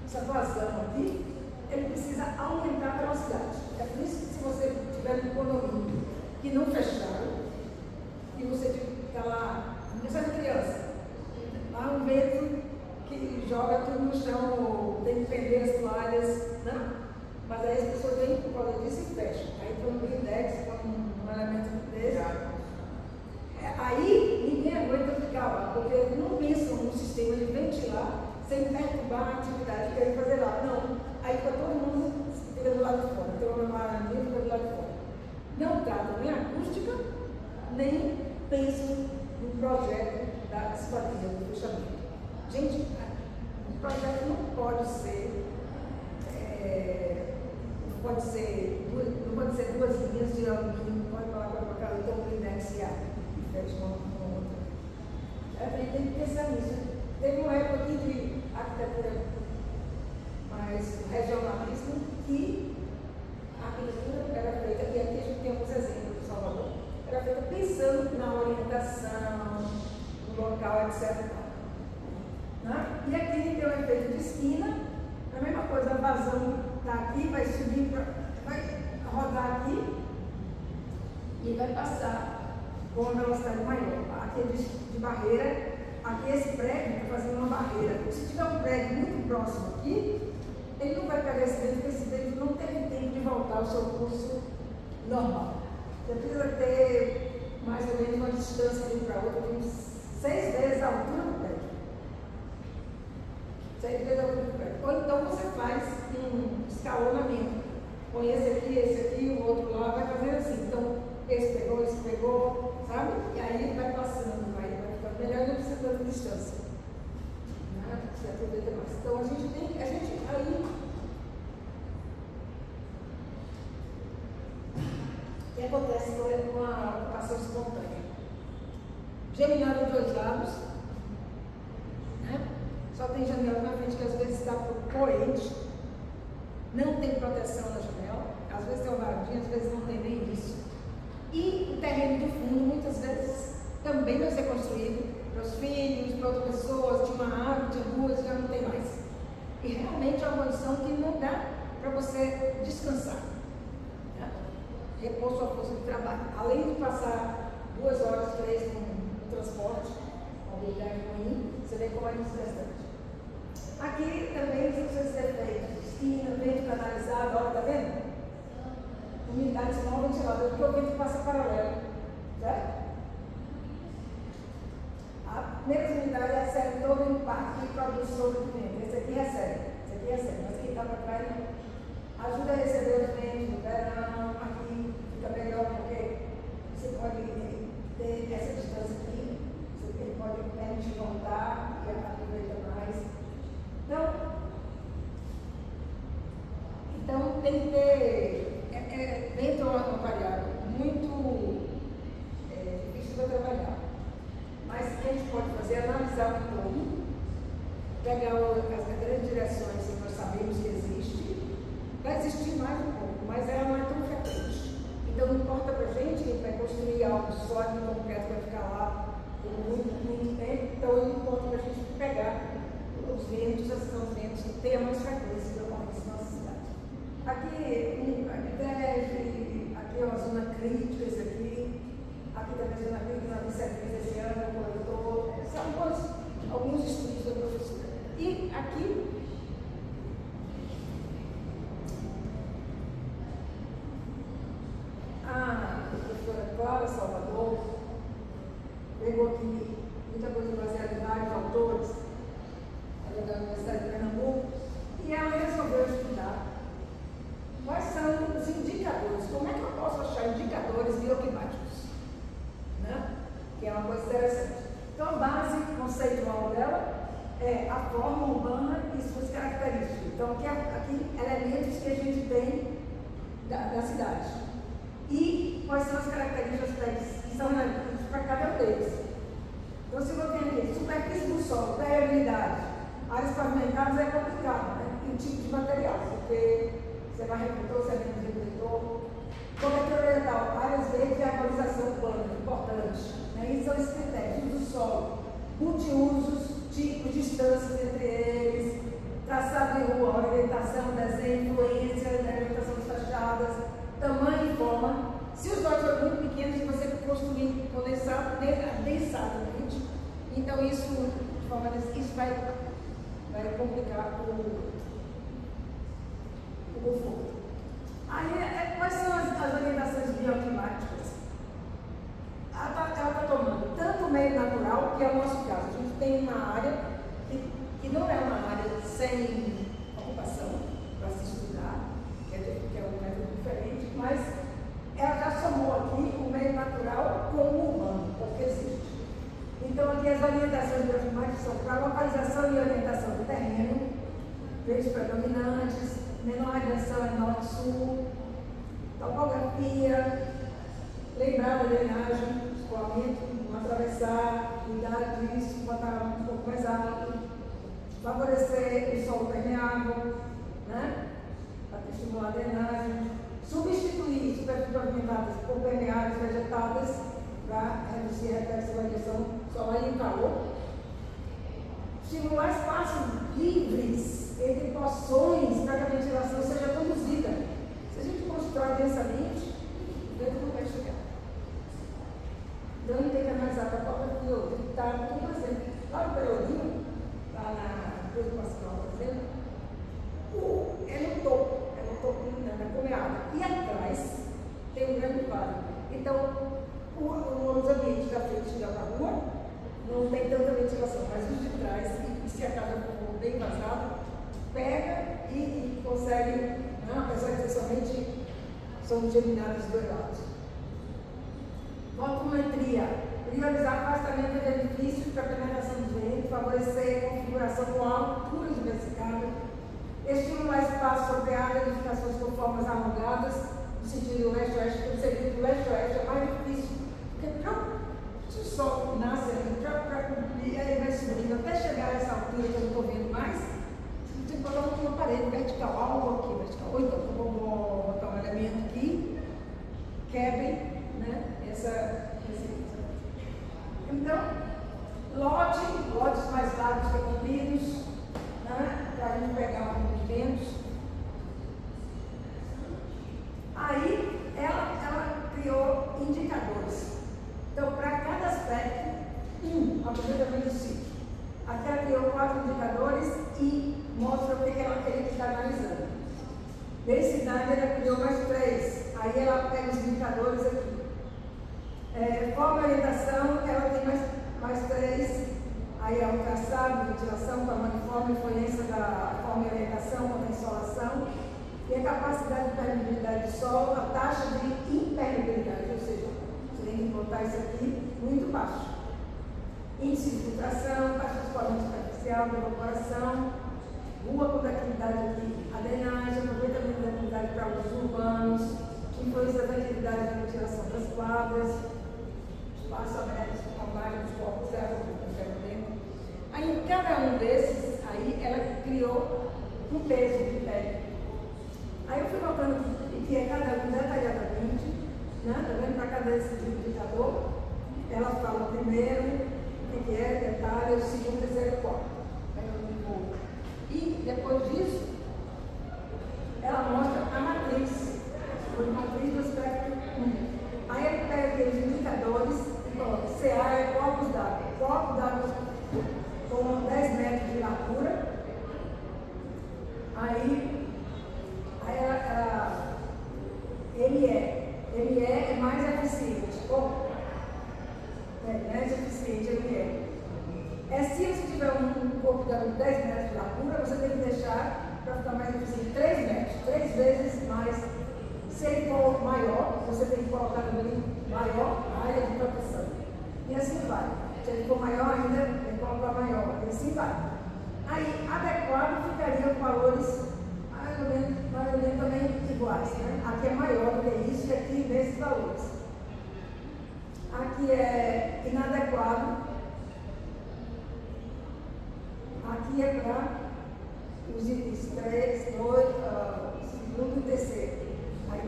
essa vazão aqui, ele precisa aumentar a velocidade. É por isso que se você tiver um condomínio que não fecharam, e você fica lá, você é criança, lá um vento que joga tudo no chão, tem que prender as toalhas, né? Mas aí as pessoas vêm por causa disso e fecham. Aí põe um blindex, põe um elemento desse. Aí ninguém aguenta ficar lá, porque não pensam no sistema de ventilar sem perturbar a atividade que querem fazer lá. Não. Aí fica todo mundo fica do lado de fora. Tem uma maravilha, fica do lado de fora. Não tratam nem a acústica, nem pensam no projeto da estadia, do fechamento. Gente, o projeto não pode ser duas linhas de alumínio, pode falar com a cara, então o Blindex e fecha uma com outra. A gente tem que pensar nisso. Teve uma época aqui de arquitetura mais regionalismo que a arquitetura era feita, e aqui a gente tem alguns exemplos de Salvador, era feita pensando na orientação, no local, etc. Né? E aqui tem um efeito de esquina, a mesma coisa, a vazão está aqui, vai subir, vai rodar aqui e vai passar com uma velocidade maior. Aqui é de barreira, aqui esse prédio está fazendo uma barreira. Se tiver um prédio muito próximo aqui, ele não vai pegar esse vento, porque esse vento não teve tempo de voltar ao seu curso normal. Você precisa ter mais ou menos uma distância de um para outro de 6 vezes a altura do prédio. 6 vezes a altura do prédio. Ou então você faz um escalonamento. Põe esse aqui, o outro lá, vai fazendo assim. Então, esse pegou, sabe? E aí ele vai passando, vai ficando melhor e não precisa tanta distância. Né? Você aproveita mais. Então, a gente aí. O que acontece com a ocupação espontânea? Geminado de 2 lados, né? Só tem janela na frente que às vezes dá poente, não tem proteção na janela, às vezes tem uma varadinha, às vezes não tem nem isso. E o terreno do fundo, muitas vezes, também vai ser construído para os filhos, para outras pessoas, tinha uma árvore, tinha duas, já não tem mais. E realmente é uma condição que não dá para você descansar, né? Repor sua força de trabalho. Além de passar 2 horas, 3 no transporte, com habilidade ruim, você vê como é desgastante. Aqui também tem os seus efeitos, esquina, vento canalizado, olha, tá vendo? Umidade não ventilador, porque o vento passa paralelo, certo? A primeira umidade recebe todo o impacto que produz sobre o vento. Esse aqui recebe, mas quem está para trás não. Ajuda a receber os ventos no verão, aqui fica melhor, porque você pode ter essa distância aqui, ele pode permitir voltar e aproveita mais. Então tem que ter vento variável, muito difícil de trabalhar. Mas o que a gente pode fazer é analisar o entorno, pegar as grandes direções que nós sabemos que existe, vai existir mais um pouco, mas ela não é tão frequente. Então não importa para a gente, a gente vai construir algo sólido, concreto, vai ficar lá por muito tempo, então não importa para a gente pegar os ventos, os ventos que tenham mais frequência que acontece na nossa cidade. Aqui é uma zona crítica, esse aqui também é zona crítica, na serviço esse ano, coletor, são alguns estudos da professora. E aqui, a professora Clara Salvador pegou aqui muita coisa baseada em vários autores, da Universidade de Pernambuco, e ela resolveu estudar quais são os indicadores, como é que eu posso achar indicadores bioclimáticos, né? Que é uma coisa interessante. Então a base conceitual dela é a forma urbana e suas características. Então, aqui elementos que a gente tem da cidade. E quais são as características que são relevantes para cada um deles. Então, se eu tenho aqui superfície do solo, permeabilidade, áreas pavimentadas é complicado, né? E o tipo de material, porque você vai refletor, você vai refletor. Cobertura oriental, áreas verdes e arborização urbana, importante. Né? E são esses critérios: uso do solo, multiusos, tipos, distâncias entre eles, traçado de rua, orientação, desenho, influência da orientação das fachadas, tamanho e forma. Se os lotes forem muito pequenos, você construir condensado, densadamente, então isso, de forma isso vai complicar o conforto. Aí, quais são as orientações bioclimáticas? Ela está tomando tanto o meio natural, que é o nosso caso. A gente tem uma área que não é uma área sem ocupação para se estudar, que é um método diferente, mas ela já somou aqui o meio natural com o urbano, porque existe. Então, aqui as orientações bioclimáticas são para localização e orientação do terreno, veios predominantes, menor radiação é norte-sul, topografia, lembrar da drenagem, escoamento, não atravessar, cuidar disso, botar um pouco mais alto, favorecer o solo permeável, né? Para estimular a drenagem, substituir superfícies pavimentadas por permeáveis vegetadas para reduzir a reflexo da radiação solar e o calor, estimular espaços livres entre porções para que a ventilação seja conduzida. Se a gente constrói densamente, o vento não vai chegar. Então, a gente tem que analisar a topografia, o ditado, por exemplo, lá no Pelourinho, lá na Pedro Pascal, por exemplo, é no topo, na comeada. E atrás tem um grande vale. Então, os ambientes da frente da rua não tem tanta ventilação, mas os de trás, e se a casa for bem vazada, pega e consegue, apesar de ser somente, são geminadas dos dois lados. Volumetria, priorizar afastamento de edifícios para penetração do vento, favorecer a configuração com altura diversificada, estimular espaços sobre áreas, edificações com formas alongadas, no sentido leste-oeste, porque o sentido do leste-oeste é mais difícil, porque se o sol nasce ali, ele vai subindo até chegar a essa altura que eu não estou vendo mais, tem que botar uma parede vertical, algo aqui, vertical. Ou então, eu vou botar um elemento aqui, quebre, né? Então, lotes mais largos que compridos, né? Para a gente pegar os ventos. Aí, ela criou indicadores. Então, para cada aspecto, aproveitamento do sítio. Aqui ela criou 4 indicadores e mostra o que ele está analisando. Densidade, ela criou mais 3. Aí ela pega os indicadores aqui. Forma e orientação, ela tem mais 3. Aí é o traçado, ventilação, tamanho de forma, influência da forma e orientação, contra a insolação. E a capacidade de permeabilidade do solo, a taxa de impermeabilidade, ou seja, você tem que botar isso aqui muito baixo. Índice de filtração, taxa de escoamento superficial, de evaporação, rua com atividade aqui, a drenagem, aproveitamento da atividade para usos urbanos, influência da atividade da ventilação das quadras, espaço aberto com a margem dos corpos d'água, dentro. Aí, em cada um desses, aí ela criou um peso de pé. Aí eu fui botando que é cada um detalhadamente, né? Tá vendo? Para cada indicador, ela fala primeiro o que é, detalhe, o segundo, terceiro e quarto. E depois disso, ela mostra a matriz, a matriz do aspecto 1. Aí ele pega aqueles indicadores e coloca CA é corpos d'água. Corpos d'água com 10 metros de largura. Aí ela ME é mais eficiente. Mais eficiente, ME. Se você tiver um corpo de 10 metros de largura, você tem que deixar para ficar mais eficiente 3 metros, 3 vezes mais. Se ele for maior, você tem que colocar também maior área de proteção. E assim vai. Se ele for maior ainda, tem que colocar maior. E assim vai. Aí, adequado ficaria com valores mais ou menos também iguais, né? Aqui é maior do que isso e aqui nesses valores. Aqui é inadequado. Aqui é para os itens 3, 2, segundo e terceiro. Aí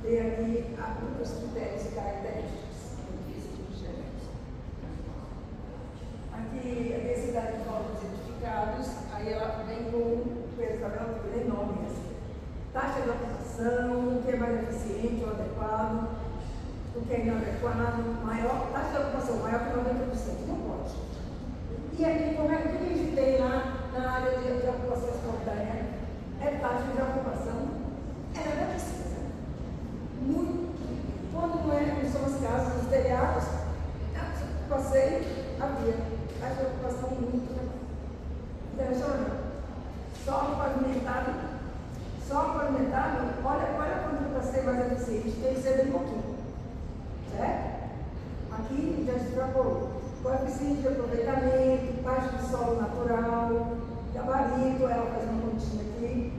tem aqui os critérios e características. Aqui a densidade de valores identificados, aí ela vem com o peso enorme. Taxa de ocupação, o que é mais eficiente ou adequado, o que é inadequado, maior, taxa de ocupação maior que 90%, não pode. E aqui, como é que a gente tem lá na área de ocupação espontânea? É taxa de ocupação, ela não precisa. Muito. Quando não são as casas, os telhados, passei, havia taxa de ocupação muito. Então, solo pavimentado, olha quando para ser mais eficiente, tem que ser bem pouquinho. Certo? Aqui já se extrapolou. Coeficiente de aproveitamento, taxa de solo natural, gabarito, ela faz uma continha aqui.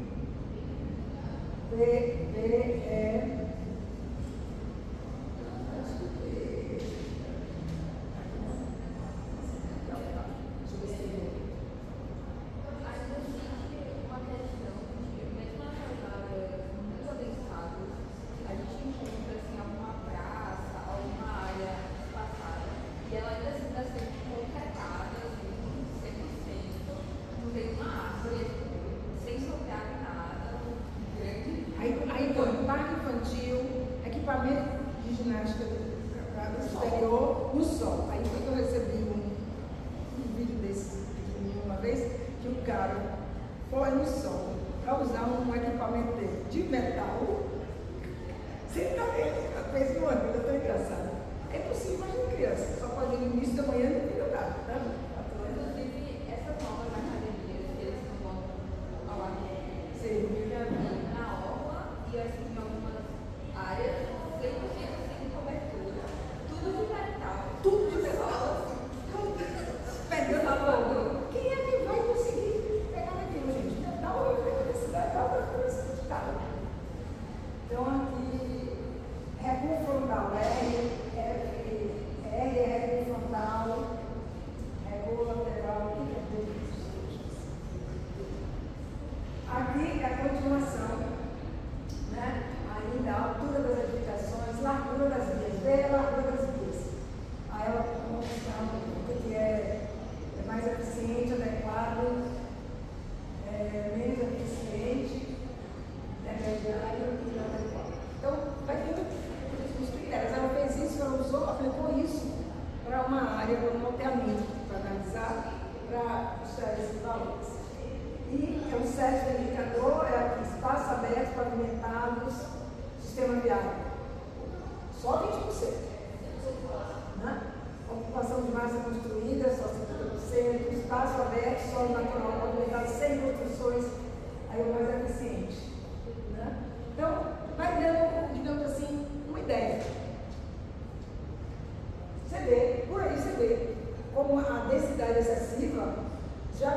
Equipamento de ginástica do exterior no sol. Aí foi que eu recebi um vídeo desse pequenininho uma vez, que o cara foi no sol para usar um equipamento de metal. Você está vendo? Fez uma coisa tão engraçada. É possível, mas não criança. Só pode ir no início da manhã e no fim da tarde, tá? Inclusive, essas novas academias que eles estão ao ar livre, Sim. eu já vi na orla e assim, em algumas áreas, 100% sem cobertura, tudo de metal. Tudo de metal. Pegando a mão. Quem é que vai conseguir pegar aquilo, gente? Metal é a necessidade para esse carro. Então, aqui, recuo frontal, R é recuo frontal, recuo lateral, aqui é a continuação, né? Ainda a altura das edificações, largura das vias, veja a largura das vias. Aí ela mostra o que é mais eficiente, adequado, menos eficiente, intermediário e inadequado. Então, vai ter os critérios. Ela fez isso, ela usou, aplicou isso para uma área, para um loteamento, para analisar, para buscar esses valores. E o sétimo indicador é aqui, espaços abertos, pavimentados, sistema viário. Só 20%. Né? Ocupação de massa construída, só 50%. Espaço aberto, solo natural, pavimentado, sem construções, aí o mais eficiente. Né? Então, vai dando, digamos assim, uma ideia. Por aí você vê como a densidade excessiva já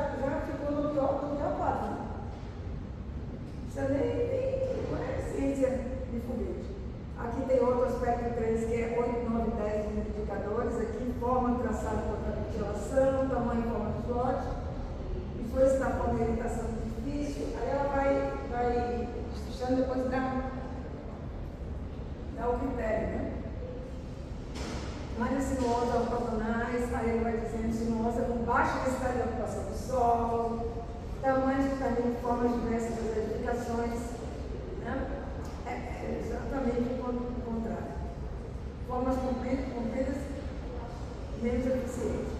ficou no pior quadro. Isso não é ciência de foguete. Aqui tem outro aspecto 3, que é 8, 9, 10 indicadores. Aqui, forma, traçado, ventilação, tamanho e forma do lote, influência da forma de orientação do edifício. Aí ela vai deixando depois dar o critério, né? Áreas sinuosas ortogonais, aí ele vai dizendo sinuosa com baixa densidade de ocupação do solo, tamanhos de formas diversas das edificações, né? É exatamente o contrário. Formas compridas, menos eficientes.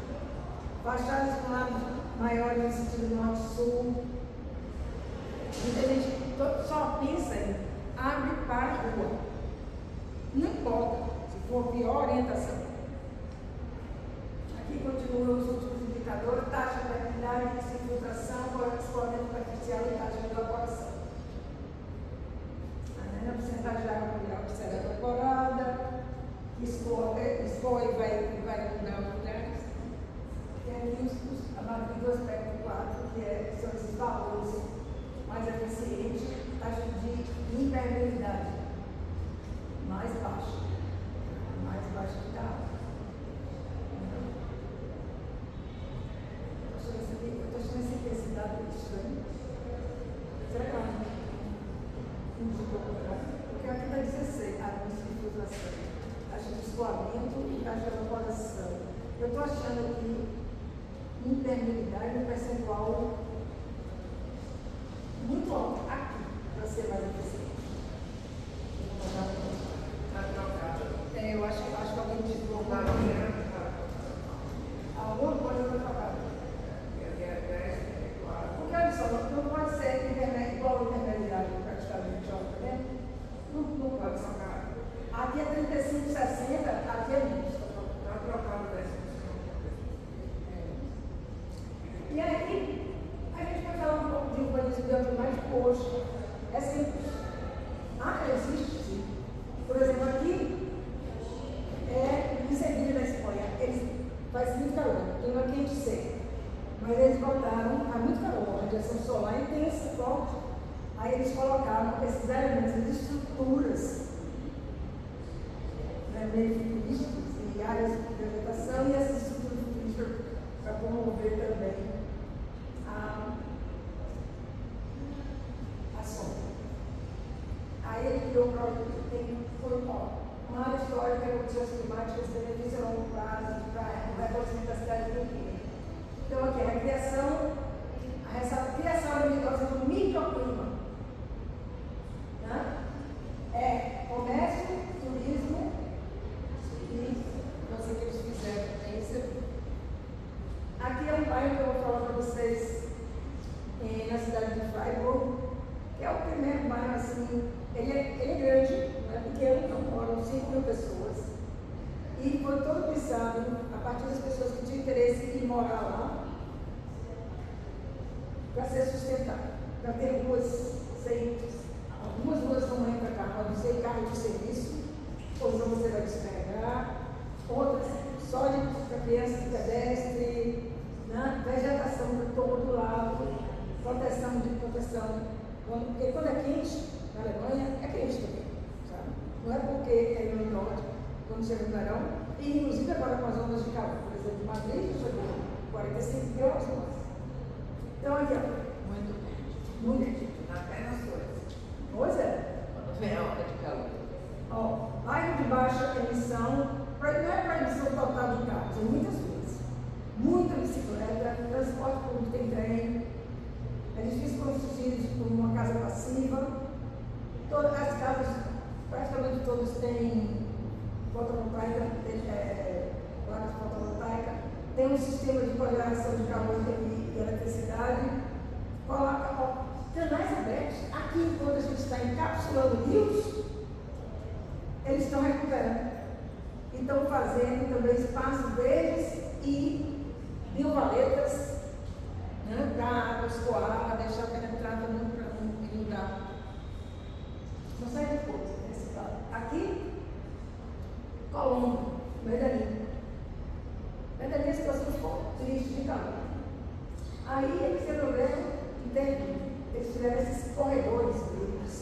Fachadas com lados maiores no sentido norte-sul. Muita gente só pensa em abre para a rua. Não importa se for pior orientação. Aqui continuam os últimos indicadores, taxa de atividade, infiltração, correspondente superficial e taxa de evaporação. A porcentagem de água pluvial que será evaporada, escoa e vai mudar os lugares. Tem aqui a matriz escoamento e taxa de evaporação. Eu estou achando aqui impermeabilidade um percentual muito alto aqui, para ser mais eficiente. Eu acho que alguém disse alguma coisa foi trocada. Porque olha só, não pode ser internet igual intermediário praticamente, ó, tá vendo? Não pode trocar. Aqui é 35,60, aqui é menos. Está trocado 10%. E aí, a gente vai falar um pouco de urbanismo bioclimático hoje. É simples. Existe sim. Por exemplo, aqui em Sevilha, na Espanha, faz muito calor, clima quente e seco. Mas eles botaram, muito calor, radiação solar intensa, forte. Aí eles colocaram esses elementos, as estruturas, meio futurísticas, e áreas de vegetação, e essas estruturas futurísticas para promover também a sombra. Aí ele criou uma área histórica de condições climáticas benefício a longo prazo para o reconhecimento da cidade do clima. Então, aqui a criação habilidosa do microclima. Né? É comércio, turismo e não sei o que eles fizeram. É isso. Aqui é um bairro que eu vou falar para vocês na cidade de Freiburg, que é o primeiro bairro assim. Ele é grande, não é pequeno, não, moram 5.000 pessoas. E foi todo pensado a partir das pessoas que tinham interesse em morar lá, para ser sustentável, para ter ruas sem. Algumas ruas não entram carro, a não ser carro de serviço, ou então você vai descarregar, outras só para criança, pedestre, né? Vegetação para todo lado, proteção. Porque quando é quente, na Alemanha, é quente também, sabe? Não é porque é no norte, quando chega no verão, e inclusive agora com as ondas de calor, por exemplo, Madrid chegou 45 graus mais. Então aqui, ó. Muito quente. Até nas coisas. Pois é. Quando vem a onda de calor. Ó, bairro de baixa emissão, não é para emissão total de carros, tem muitas ruas. Muita bicicleta, transporte público tem trem, edifícios construídos por uma casa passiva. Todas as casas, praticamente todas têm fotovoltaica, placas fotovoltaicas, tem um sistema de cogeração de calor e eletricidade, coloca canais abertos. Aqui, enquanto a gente está encapsulando rios, eles estão recuperando. E estão fazendo também espaços verdes e biovaletas, né, para a água escoar, deixar penetrar também para um lugar. Não sai de coisa nesse lado. Aqui, Colombo, Medellín. Medellín, a situação ficou triste de calor. Aí eles resolveram intervir. Eles fizeram esses corredores verdes.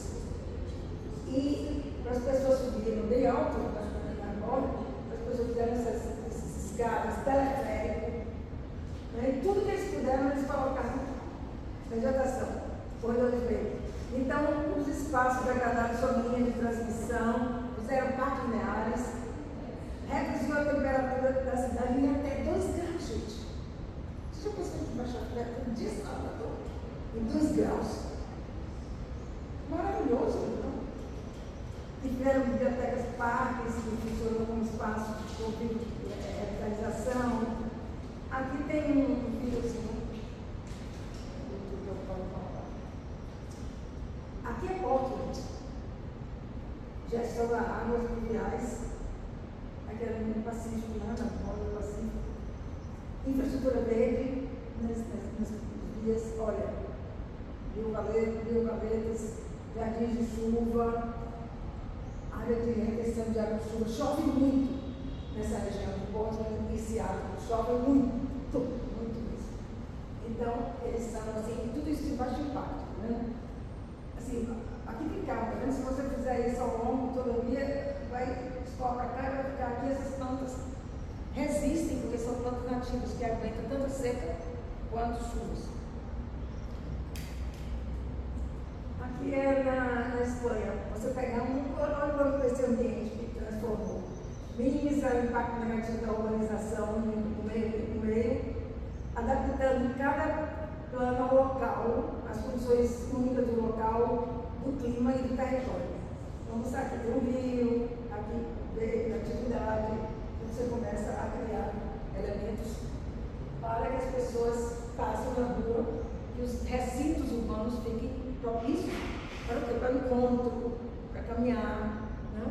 E para as pessoas subirem bem alto, na borda, as pessoas fizeram esses escadas, teleférico. Né? E tudo que eles puderam, eles colocaram vegetação, corredores verdes. Então, os espaços degradados sob linha de transmissão, fizeram parques lineares, reduziu a temperatura da cidade em até 2 graus, gente. Você já pensou em baixar a temperatura de Salvador? Em 2 graus. Maravilhoso, não? E fizeram bibliotecas, parques, que funcionam como espaço de revitalização. Aqui tem um videozinho. Aqui é Portland, gestão da água, os fluviais, aqui é no Pacífico, lá na borda do Pacífico. Infraestrutura verde nas vias, olha, biovaletas, jardins de chuva, área de retenção de água de chuva. Chove muito nessa região de Portland e Seattle, chove muito mesmo. Então, eles são assim, tudo isso de baixo impacto, né? Assim, aqui tem calma, né? Se você fizer isso ao longo, todo dia, vai escoar para cá e vai ficar aqui. Essas plantas resistem, porque são plantas nativas que aguentam tanto seca quanto chuvas. Aqui é na Espanha. Você pegar olha esse ambiente que transformou. minimiza o impacto negativo da urbanização no meio, adaptando cada plano ao local, as condições únicas do local, do clima e do território. Vamos mostrar aqui, tem um rio, aqui tem atividade, você começa a criar elementos para que as pessoas passem na rua, que os recintos urbanos fiquem propícios para o quê? Para o encontro, para caminhar, né?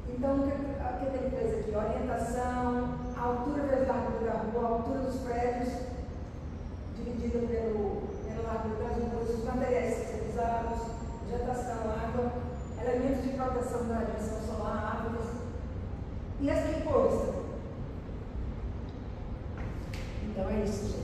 Então, o que ele fez aqui? Orientação, a altura da largura da rua, a altura dos prédios, dividida pela largura das ruas, os materiais utilizados, vegetação, água, elementos de proteção da radiação solar, árvores e as que cores. Então é isso, gente.